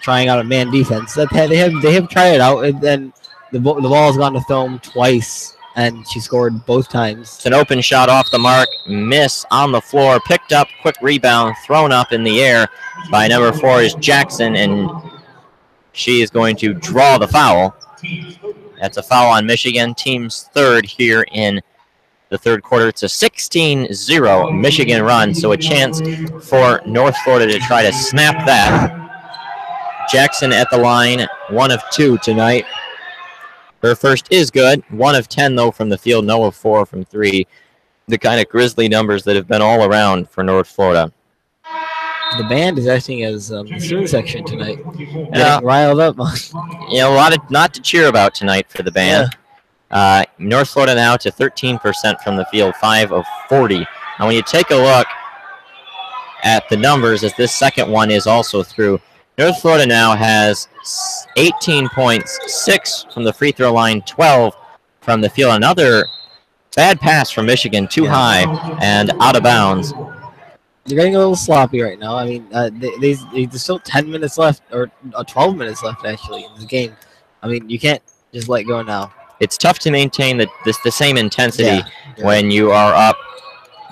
trying out a man defense. That they have tried it out, and then the ball has gone to Thome twice and she scored both times. It's an open shot off the mark, miss on the floor, picked up, quick rebound, thrown up in the air by number 4 is Jackson, and she is going to draw the foul. That's a foul on Michigan, team's third here in the third quarter. It's a 16-0 Michigan run, so a chance for North Florida to try to snap that. Jackson at the line, 1 of 2 tonight. Her first is good, 1 of 10 though from the field, no of 4 from 3. The kind of grisly numbers that have been all around for North Florida. The band is acting as the student section tonight. Getting riled up. A lot of not to cheer about tonight for the band. Yeah. North Florida now to 13% from the field, 5 of 40. Now when you take a look at the numbers, as this second one is also through, North Florida now has 18 points, 6 from the free throw line, 12 from the field. Another bad pass from Michigan, too high and out of bounds. They're getting a little sloppy right now. I mean, there's still 10 minutes left, or 12 minutes left, actually, in the game. I mean, you can't just let go now. It's tough to maintain the same intensity when you are up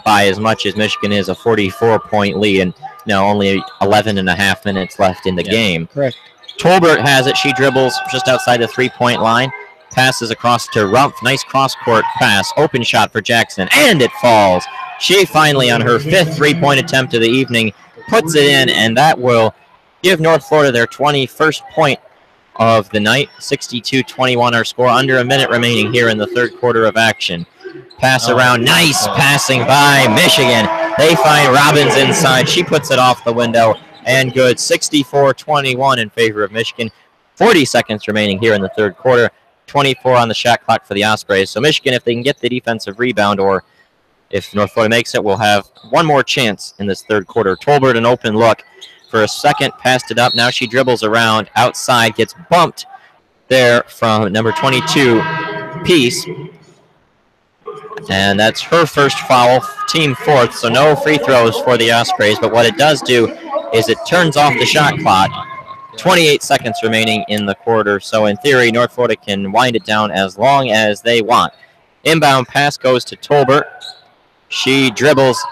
by as much as Michigan is, a 44-point lead, and only 11 and a half minutes left in the game. Correct. Tolbert has it. She dribbles just outside the 3-point line. Passes across to Rumpf. Nice cross-court pass. Open shot for Jackson, and it falls. She finally, on her 5th 3-point attempt of the evening, puts it in, and that will give North Florida their 21st point of the night. 62-21 our score. Under a minute remaining here in the third quarter of action. Pass around. Nice passing by Michigan. They find Robbins inside. She puts it off the window, and good. 64-21 in favor of Michigan. 40 seconds remaining here in the third quarter. 24 on the shot clock for the Ospreys. So Michigan, if they can get the defensive rebound, or if North Florida makes it, will have one more chance in this third quarter. Tolbert, an open look for a second, passed it up. Now she dribbles around outside, gets bumped there from number 22, Peace. And that's her first foul, team 4th, so no free throws for the Ospreys. But what it does do is it turns off the shot clock. 28 seconds remaining in the quarter, so in theory, North Florida can wind it down as long as they want. Inbound pass goes to Tolbert. She dribbles,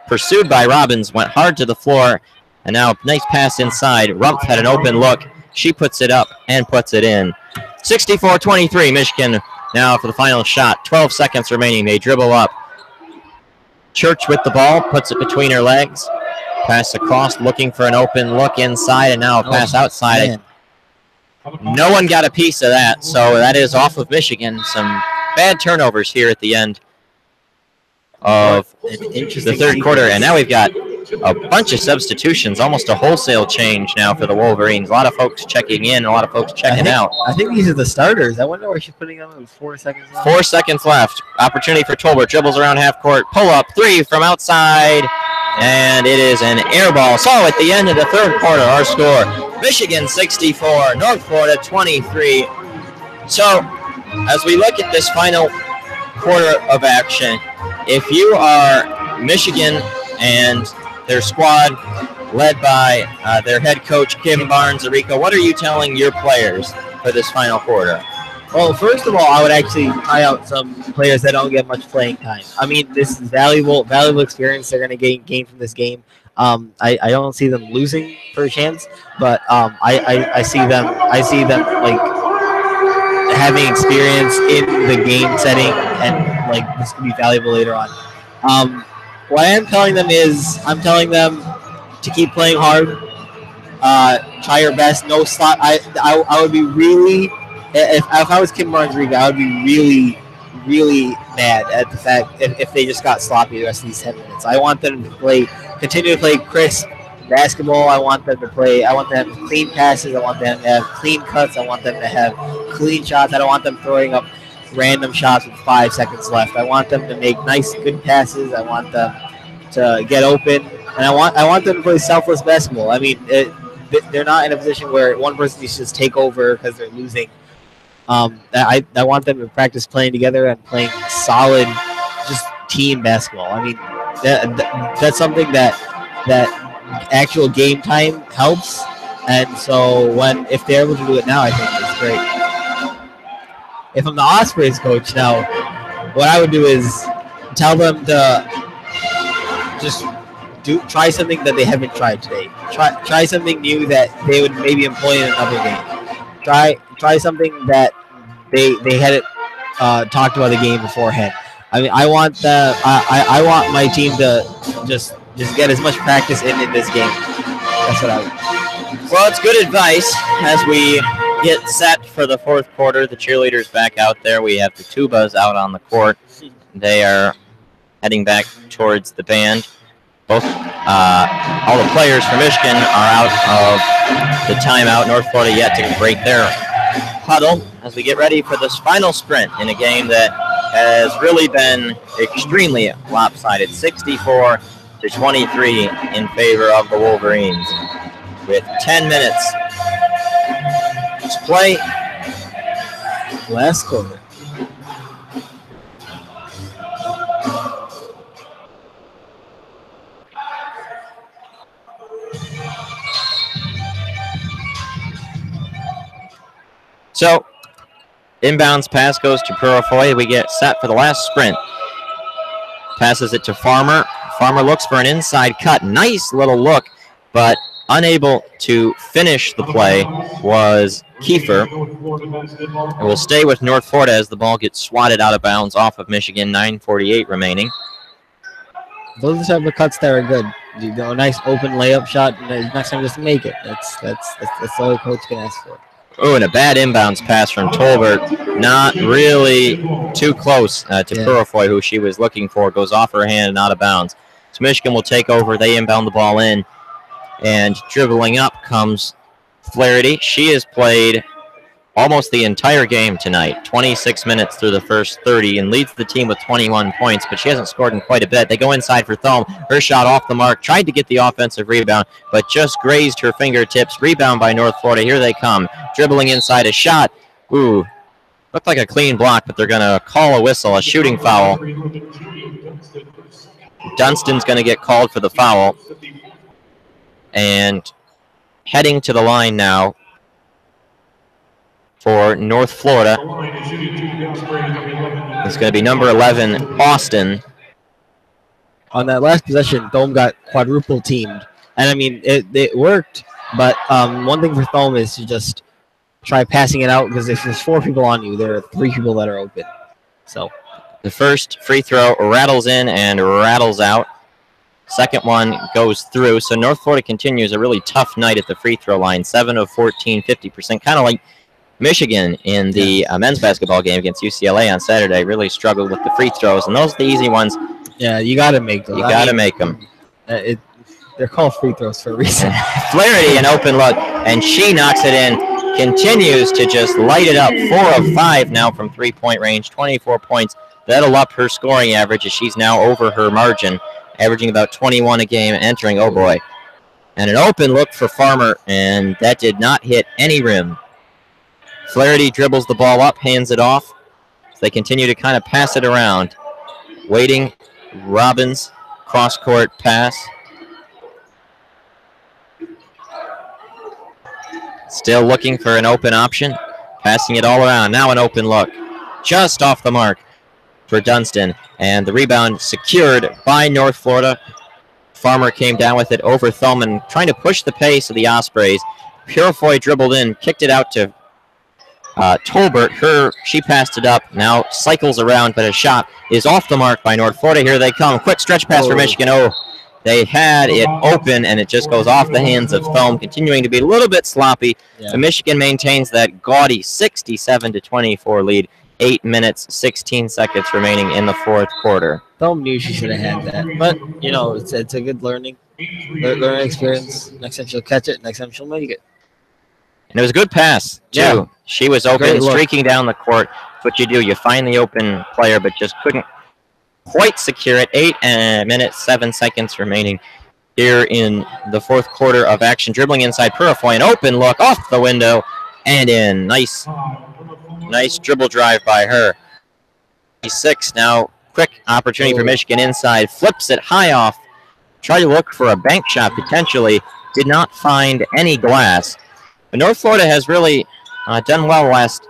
pursued by Robbins, went hard to the floor, and now nice pass inside. Rumpf had an open look. She puts it up and puts it in. 64-23, Michigan now for the final shot. 12 seconds remaining. They dribble up. Church with the ball, puts it between her legs. Pass across, looking for an open look inside, and now a pass outside. Man. No one got a piece of that, so that is off of Michigan. Some bad turnovers here at the end of the third quarter, and now we've got a bunch of substitutions, almost a wholesale change now for the Wolverines. A lot of folks checking in, a lot of folks checking out. I think these are the starters. I wonder where she's putting them with 4 seconds left. 4 seconds left. Opportunity for Tolbert. Dribbles around half court. Pull up. 3 from outside. And it is an air ball. So at the end of the third quarter, our score, Michigan 64, North Florida 23. So as we look at this final quarter of action, if you are Michigan and their squad led by their head coach, Kim Barnes-Arico, what are you telling your players for this final quarter? Well, first of all, I would actually try out some players that don't get much playing time. I mean, this is valuable experience they're going to gain from this game. I don't see them losing for a chance, but I see them like having experience in the game setting, and like this could be valuable later on. What I am telling them is I'm telling them to keep playing hard, try your best, no slot. I would be really. If I was Kim Barnes-Arico, I would be really, really mad at the fact if they just got sloppy the rest of these 10 minutes. I want them to continue to play crisp basketball. I want them to have clean passes. I want them to have clean cuts. I want them to have clean shots. I don't want them throwing up random shots with 5 seconds left. I want them to make nice, good passes. I want them to get open, and I want them to play selfless basketball. I mean, they're not in a position where one person needs to just take over because they're losing. I want them to practice playing together and playing solid, just team basketball. I mean, that's something that actual game time helps, and so if they're able to do it now, I think it's great. if I'm the Ospreys coach now, what I would do is tell them to just try something that they haven't tried today. Try something new that they would maybe employ in another game. Try something that they hadn't talked about the game beforehand. I mean, I want my team to just get as much practice in this game. That's what I would. Well, it's good advice as we get set for the fourth quarter. The cheerleaders back out there. We have the tubas out on the court. They are heading back towards the band. Both all the players from Michigan are out of the timeout. North Florida yet to break their huddle as we get ready for this final sprint in a game that has really been extremely lopsided. 64-23 in favor of the Wolverines. With 10 minutes to play. Last quarter. So, inbounds pass goes to Purifoy. We get set for the last sprint. Passes it to Farmer. Farmer looks for an inside cut. Nice little look, but unable to finish the play was Kiefer. It will stay with North Florida as the ball gets swatted out of bounds off of Michigan. 9:48 remaining. Those are the type of cuts that are good. You know, a nice open layup shot, and next time just make it. That's all the coach can ask for. Oh, and a bad inbounds pass from Tolbert. Not really too close to Purifoy, who she was looking for. Goes off her hand and out of bounds. So Michigan will take over. They inbound the ball in. And dribbling up comes Flaherty. She has played almost the entire game tonight. 26 minutes through the first 30 and leads the team with 21 points, but she hasn't scored in quite a bit. They go inside for Thome. Her shot off the mark. Tried to get the offensive rebound, but just grazed her fingertips. Rebound by North Florida. Here they come. Dribbling inside a shot. Ooh, looked like a clean block, but they're going to call a whistle, a shooting foul. Dunston's going to get called for the foul. And heading to the line now for North Florida is going to be number 11, Austin. On that last possession, Thome got quadruple teamed. And, I mean, it worked, but one thing for Thome is to just try passing it out, because if there's 4 people on you, there are 3 people that are open. So the first free throw rattles in and rattles out. Second one goes through. So North Florida continues a really tough night at the free throw line. 7 of 14, 50%. Kind of like Michigan in the men's basketball game against UCLA on Saturday. Really struggled with the free throws. And those are the easy ones. yeah, you got to make them. You got to make them. They're called free throws for a reason. Flaherty, an open look, and she knocks it in. Continues to just light it up. 4 of 5 now from three-point range. 24 points. That'll up her scoring average as she's now over her margin, averaging about 21 a game, entering, oh boy. And an open look for Farmer, and that did not hit any rim. Flaherty dribbles the ball up, hands it off. So they continue to kind of pass it around. Waiting, Robbins, cross-court pass. Still looking for an open option. Passing it all around. Now an open look. Just off the mark for Dunston. And the rebound secured by North Florida. Farmer came down with it over Thome, trying to push the pace of the Ospreys. Purifoy dribbled in, kicked it out to Tolbert. She passed it up. Now cycles around, but a shot is off the mark by North Florida. Here they come. Quick stretch pass for Michigan. Oh, they had it open, and it just goes off the hands of Thome, continuing to be a little bit sloppy. Yeah. But Michigan maintains that gaudy 67-24 lead. 8 minutes, 16 seconds remaining in the fourth quarter. Thome knew she should have had that. But, you know, it's a good learning experience. Next time she'll catch it. Next time she'll make it. And it was a good pass, too. Yeah. She was open, streaking down the court. That's what you do. You find the open player, but just couldn't quite secure it. 8 minutes, 7 seconds remaining here in the fourth quarter of action. Dribbling inside Purifoy. An open look off the window and in. Nice dribble drive by her. 6 now. Quick opportunity for Michigan inside. Flips it high off. Tried to look for a bank shot potentially. Did not find any glass. But North Florida has really done well the last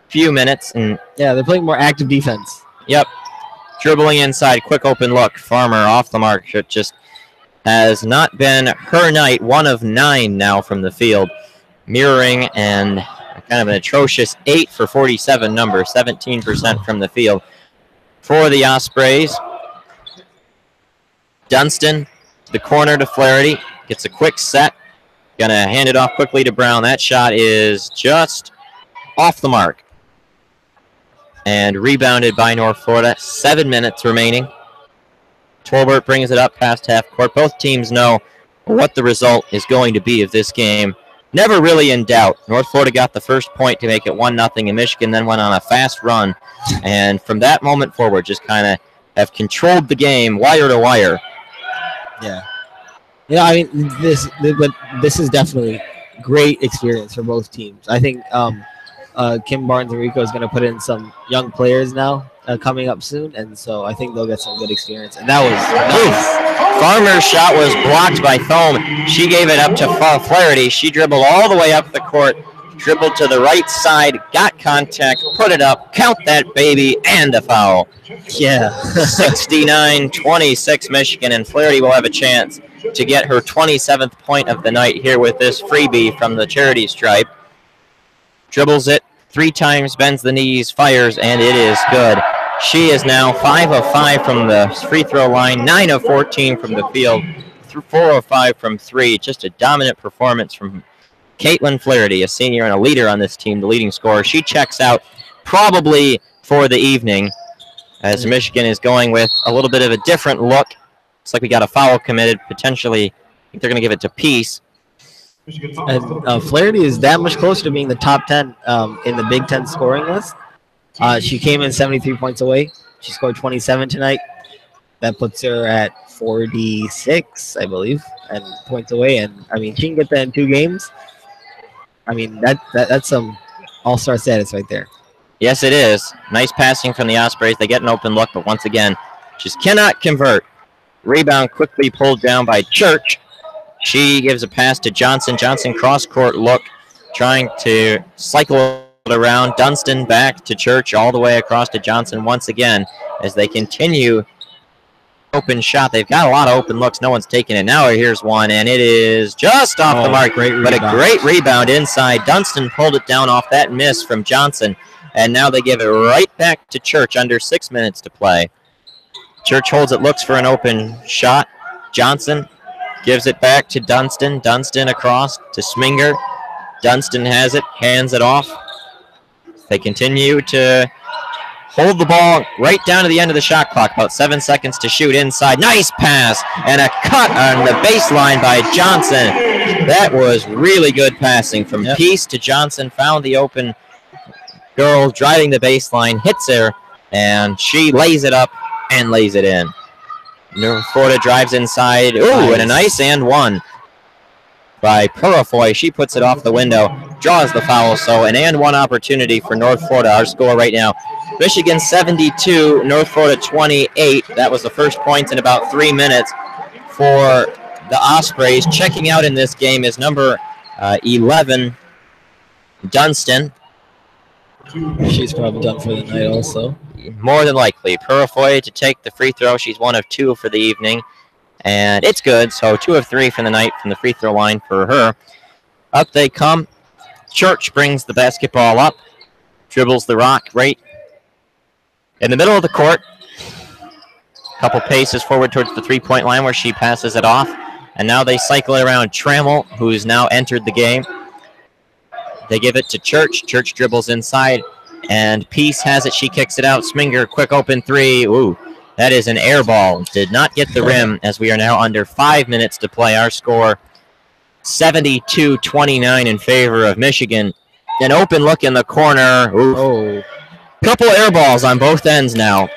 few minutes. And Yeah, they're playing more active defense. yep, dribbling inside, quick open look. Farmer off the mark. It just has not been her night. 1 of 9 now from the field, mirroring and kind of an atrocious 8 for 47 number, 17% from the field for the Ospreys. Dunstan, the corner to Flaherty, gets a quick set. Gonna hand it off quickly to Brown. That shot is just off the mark. And rebounded by North Florida. 7 minutes remaining. Tolbert brings it up past half court. Both teams know what the result is going to be of this game. Never really in doubt. North Florida got the first point to make it 1-0, and Michigan then went on a fast run. And from that moment forward, just kind of have controlled the game wire to wire. Yeah. Yeah, I mean, this is definitely great experience for both teams. I think Kim Barnes and Rico is going to put in some young players now coming up soon, and so I think they'll get some good experience. And that was nice. Farmer's shot was blocked by Thome. She gave it up to Flaherty. She dribbled all the way up the court, dribbled to the right side, got contact, put it up, count that baby, and a foul. Yeah. 69-26 Michigan, and Flaherty will have a chance to get her 27th point of the night here with this freebie from the charity stripe. Dribbles it 3 times, bends the knees, fires, and it is good. She is now 5 of 5 from the free throw line, 9 of 14 from the field, 4 of 5 from 3. Just a dominant performance from Caitlin Flaherty, a senior and a leader on this team, the leading scorer. She checks out probably for the evening as Michigan is going with a little bit of a different look. Looks like we got a foul committed. Potentially, I think they're going to give it to Peace. And Flaherty is that much closer to being the top 10 in the Big Ten scoring list. She came in 73 points away. She scored 27 tonight. That puts her at 46, I believe, and points away. And I mean, she can get that in 2 games. I mean, that's some all-star status right there. Yes, it is. Nice passing from the Ospreys. They get an open look, but once again, just cannot convert. Rebound quickly pulled down by Church. She gives a pass to Johnson. Johnson cross-court look, trying to cycle it around. Dunstan back to Church, all the way across to Johnson once again as they continue. Open shot. They've got a lot of open looks. No one's taking it. Now here's one, and it is just off the mark. But a great rebound inside. Dunstan pulled it down off that miss from Johnson, and now they give it right back to Church under 6 minutes to play. Church holds it, looks for an open shot. Johnson gives it back to Dunstan. Dunstan across to Sminger. Dunstan has it, hands it off. They continue to hold the ball right down to the end of the shot clock. About 7 seconds to shoot inside. Nice pass and a cut on the baseline by Johnson. That was really good passing from Peace to Johnson. Found the open girl driving the baseline, hits her, and she lays it up and lays it in. North Florida drives inside. Ooh, and a nice and one by Purifoy. She puts it off the window, draws the foul, so an and one opportunity for North Florida. Our score right now, Michigan 72, North Florida 28. That was the first point in about 3 minutes for the Ospreys. Checking out in this game is number 11, Dunstan. She's probably done for the night also. More than likely. Purifoy to take the free throw. She's 1 of 2 for the evening. And it's good, so 2 of 3 from the night from the free throw line for her. Up they come. Church brings the basketball up. Dribbles the rock right in the middle of the court. A couple paces forward towards the three-point line where she passes it off. And now they cycle it around Trammell, who's now entered the game. They give it to Church. Church dribbles inside. And Peace has it. She kicks it out. Sminger, quick open 3. Ooh, that is an air ball. Did not get the rim as we are now under 5 minutes to play. Our score 72-29 in favor of Michigan. An open look in the corner. Ooh. Couple air balls on both ends now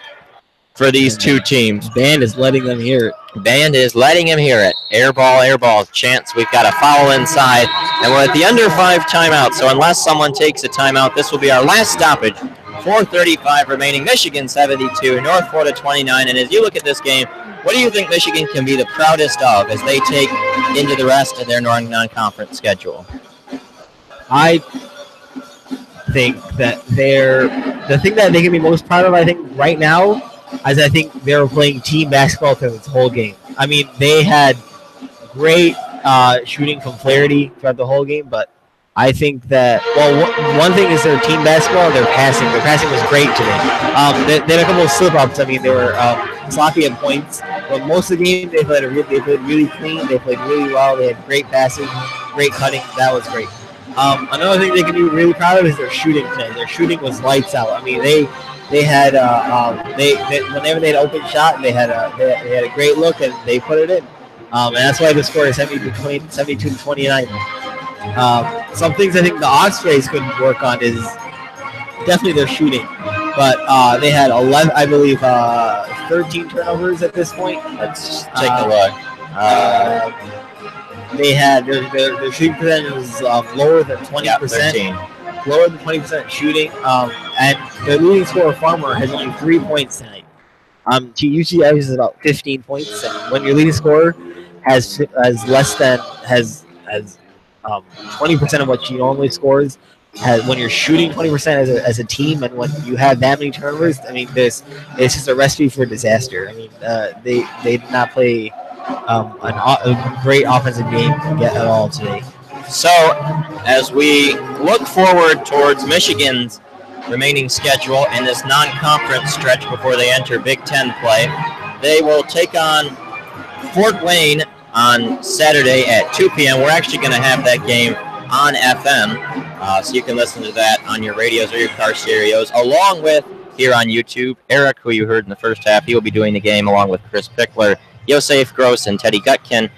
for these two teams. Band is letting them hear it. Band is letting him hear it. Air ball. Chance, we've got a foul inside. And we're at the under 5 timeout, so unless someone takes a timeout, this will be our last stoppage. 4:35 remaining. Michigan 72, North Florida 29. And as you look at this game, what do you think Michigan can be the proudest of as they take into the rest of their non-conference schedule? I think that the thing that they can be most proud of, I think, right now, is I think they were playing team basketball through this whole game. I mean, they had great shooting from Flaherty throughout the whole game, but I think that, one thing is their team basketball, their passing. Their passing was great today. They had a couple of slip-ups. I mean, they were sloppy at points, but most of the game they played really clean. They played really well. They had great passing, great cutting. That was great. Another thing they can be really proud of is their shooting today. Their shooting was lights out. I mean, they had whenever they had an open shot, they had a great look and they put it in. And that's why the score is 72 to 29. Some things I think the Ospreys could work on is definitely their shooting, but they had 11, I believe, 13 turnovers at this point. Let's take a look. They had their shooting percentage was lower than 20%. Lower than 20% shooting, and their leading scorer Farmer has only 3 points tonight. She usually averages about 15 points, and when your leading scorer has 20% of what she normally scores, when you're shooting 20% as a team, and when you have that many turnovers, I mean, it's just a recipe for disaster. I mean, they did not play a great offensive game at all today. So, as we look forward towards Michigan's remaining schedule in this non-conference stretch before they enter Big Ten play, they will take on Fort Wayne on Saturday at 2 p.m. We're actually going to have that game on FM, so you can listen to that on your radios or your car stereos, along with here on YouTube, Eric, who you heard in the first half. He will be doing the game along with Chris Pickler, Yosef Gross, and Teddy Gutkin.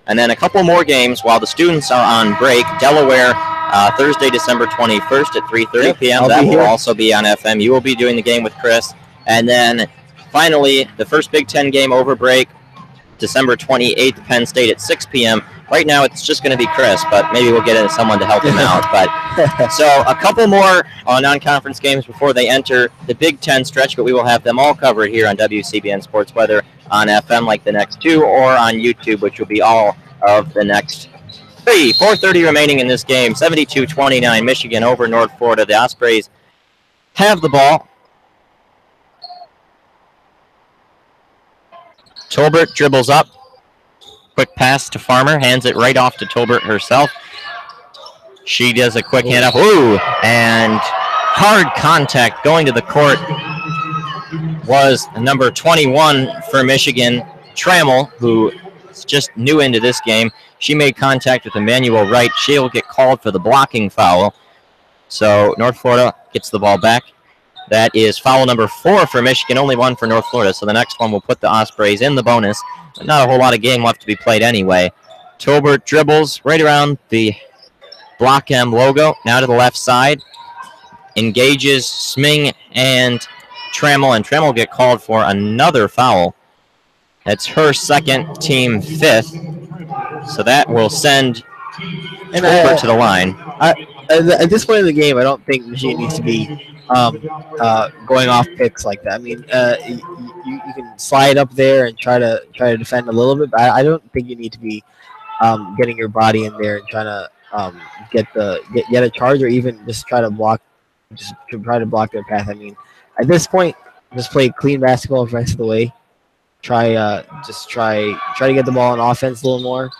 And then a couple more games while the students are on break. Delaware, Thursday, December 21st at 3:30 p.m. That will also be on FM. You will be doing the game with Chris. And then finally, the first Big Ten game over break, December 28th, Penn State at 6 p.m. Right now, it's just going to be Chris, but maybe we'll get someone to help him out. But so a couple more non-conference games before they enter the Big Ten stretch, but we will have them all covered here on WCBN Sports Weather on FM like the next two, or on YouTube, which will be all of the next three. 4:30 remaining in this game. 72-29, Michigan over North Florida. The Ospreys have the ball. Tolbert dribbles up. Quick pass to Farmer. Hands it right off to Tolbert herself. She does a quick handoff. Ooh! And hard contact going to the court was number 21 for Michigan, Trammell, who is just new into this game. She made contact with Emmanuel Wright. She'll get called for the blocking foul. So North Florida gets the ball back. That is foul number 4 for Michigan, only 1 for North Florida. So the next one will put the Ospreys in the bonus. But not a whole lot of game left to be played anyway. Tolbert dribbles right around the Block M logo. Now to the left side. Engages Sming and Trammell. And Trammell will get called for another foul. That's her second, team 5th. So that will send Tolbert to the line. At this point in the game, I don't think Michigan needs to be going off picks like that. I mean, you can slide up there and try to defend a little bit, but I don't think you need to be getting your body in there and trying to get a charge, or even just try to block their path. I mean, at this point, just play clean basketball the rest of the way. Try to get the ball on offense a little more,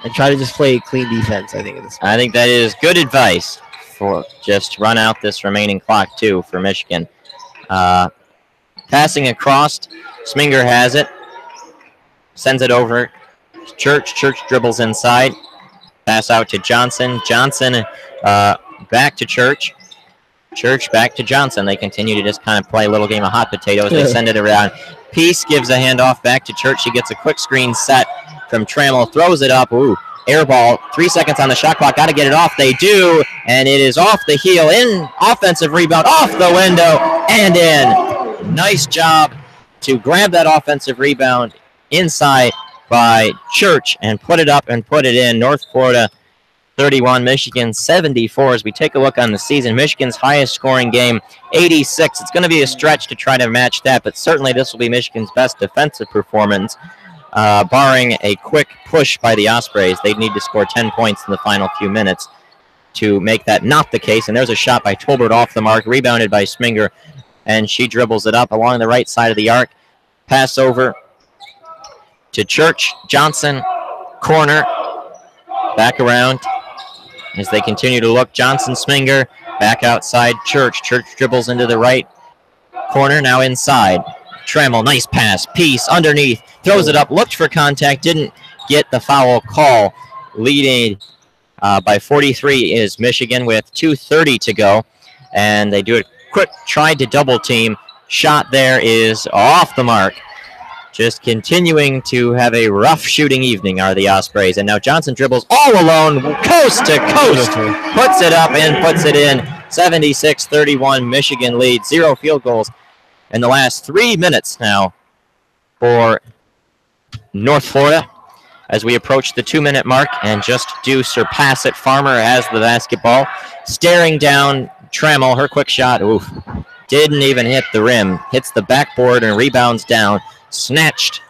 and try to just play clean defense. I think that is good advice for just run out this remaining clock too for Michigan. Passing across, Sminger has it, sends it over. Church dribbles inside. Pass out to Johnson. Johnson back to Church. Church back to Johnson. They continue to just kind of play a little game of hot potatoes. They send it around. Peace gives a handoff back to Church. She gets a quick screen set from Trammell. Throws it up. Ooh, air ball. 3 seconds on the shot clock. Got to get it off. They do. And it is off the heel. In. Offensive rebound. Off the window. And in. Nice job to grab that offensive rebound inside by Church and put it up and put it in. North Florida 31, Michigan 74. As we take a look on the season, Michigan's highest scoring game, 86. It's going to be a stretch to try to match that, but certainly this will be Michigan's best defensive performance, barring a quick push by the Ospreys. They'd need to score 10 points in the final few minutes. to make that not the case. And there's a shot by Tolbert off the mark, rebounded by Sminger, and she dribbles it up along the right side of the arc. Pass over to Church. Johnson, corner, back around as they continue to look. Johnson, Sminger, back outside Church. Church dribbles into the right corner, now inside. Trammell, nice pass. Peace underneath, throws it up, looked for contact, didn't get the foul call. Leading by 43 is Michigan with 2:30 to go. And they do a quick, tried to double team. Shot there is off the mark. Just continuing to have a rough shooting evening are the Ospreys. And now Johnson dribbles all alone, coast to coast. Puts it up and puts it in. 76-31, Michigan leads. 0 field goals in the last 3 minutes now for North Florida as we approach the 2-minute mark and just do surpass it. Farmer has the basketball. Staring down Trammell, her quick shot. Oof. Didn't even hit the rim. Hits the backboard and rebounds down. Snatched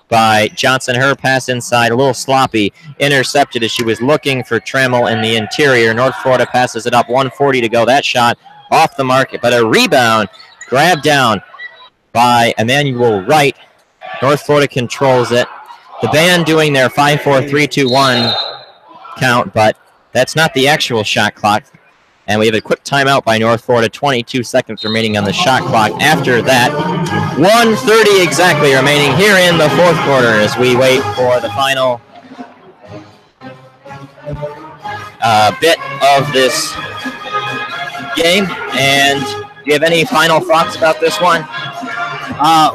by Johnson. Her pass inside, a little sloppy. Intercepted as she was looking for Trammell in the interior. North Florida passes it up. 1:40 to go. That shot off the mark, but a rebound grabbed down by Emmanuel Wright. North Florida controls it. The band doing their 5-4-3-2-1 count, but that's not the actual shot clock. And we have a quick timeout by North Florida, 22 seconds remaining on the shot clock. After that, 1:30 exactly remaining here in the fourth quarter as we wait for the final bit of this game. And do you have any final thoughts about this one?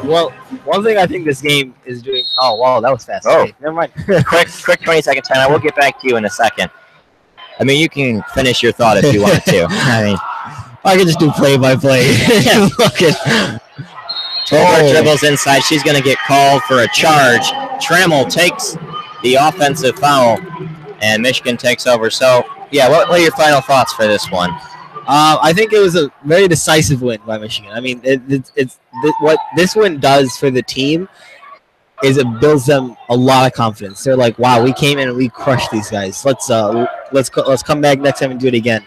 Well, one thing I think this game is doing. Oh, wow, that was fast. Oh. Okay, never mind. quick 20-second timeout. We'll get back to you in a second. I mean, you can finish your thought if you want to. I mean, I can just do play-by-play. Look at. Tolbert dribbles inside. She's going to get called for a charge. Trammell takes the offensive foul, and Michigan takes over. So, yeah, what are your final thoughts for this one? I think it was a very decisive win by Michigan. I mean, what this win does for the team is it builds them a lot of confidence. They're like, wow, we came in and we crushed these guys. Let's come back next time and do it again.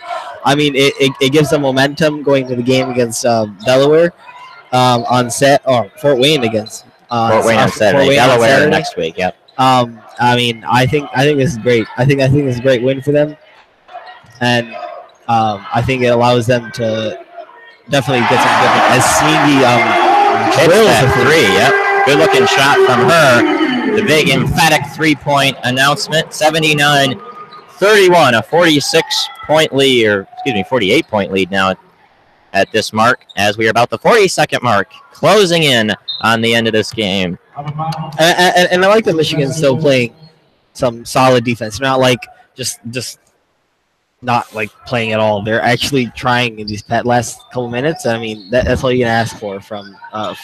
I mean, it gives them momentum going to the game against Delaware on Fort Wayne against Fort Wayne on Saturday. Delaware next week. Yep. I mean, I think this is great. I think this is a great win for them, and I think it allows them to definitely get some good. As seeing the three. Yep. Good looking shot from her. The big emphatic 3-point announcement. 79-31, a 46-point lead, or excuse me, 48-point lead now at this mark, as we are about the 40-second mark, closing in on the end of this game. And I like that Michigan's still playing some solid defense. Not like just not like playing at all. They're actually trying in these last couple minutes. I mean, that's all you can ask for from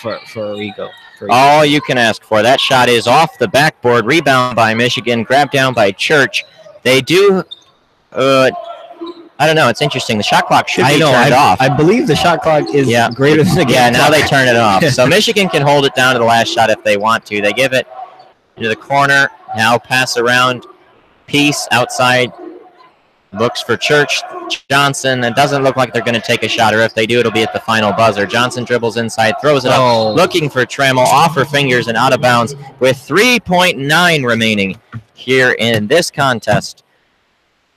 for Rigo. All you can ask for. That shot is off the backboard. Rebound by Michigan. Grabbed down by Church. They do. I don't know. It's interesting. The shot clock should be turned off. I believe the shot clock is greater than the game. Yeah, now they turn it off. So Michigan can hold it down to the last shot if they want to. They give it into the corner. Now pass around. Peace outside. Looks for Church. Johnson. It doesn't look like they're going to take a shot, or if they do, it'll be at the final buzzer. Johnson dribbles inside, throws it up, looking for Trammell, off her fingers and out of bounds with 3.9 remaining here in this contest.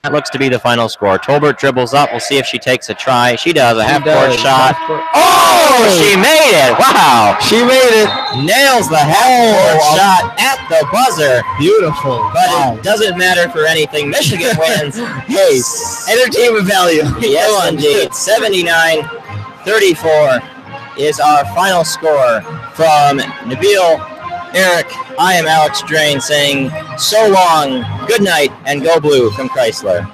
That looks to be the final score. Tolbert dribbles up. We'll see if she takes a try. She does. A half-court shot. Oh, she made it. Wow. She made it. Nails the half-court shot at the buzzer. Beautiful. But it doesn't matter for anything. Michigan wins. Hey, entertainment value. Yes, indeed. 79-34 is our final score from Nabil, Eric. I am Alex Drain saying so long, good night, and go blue from Crisler.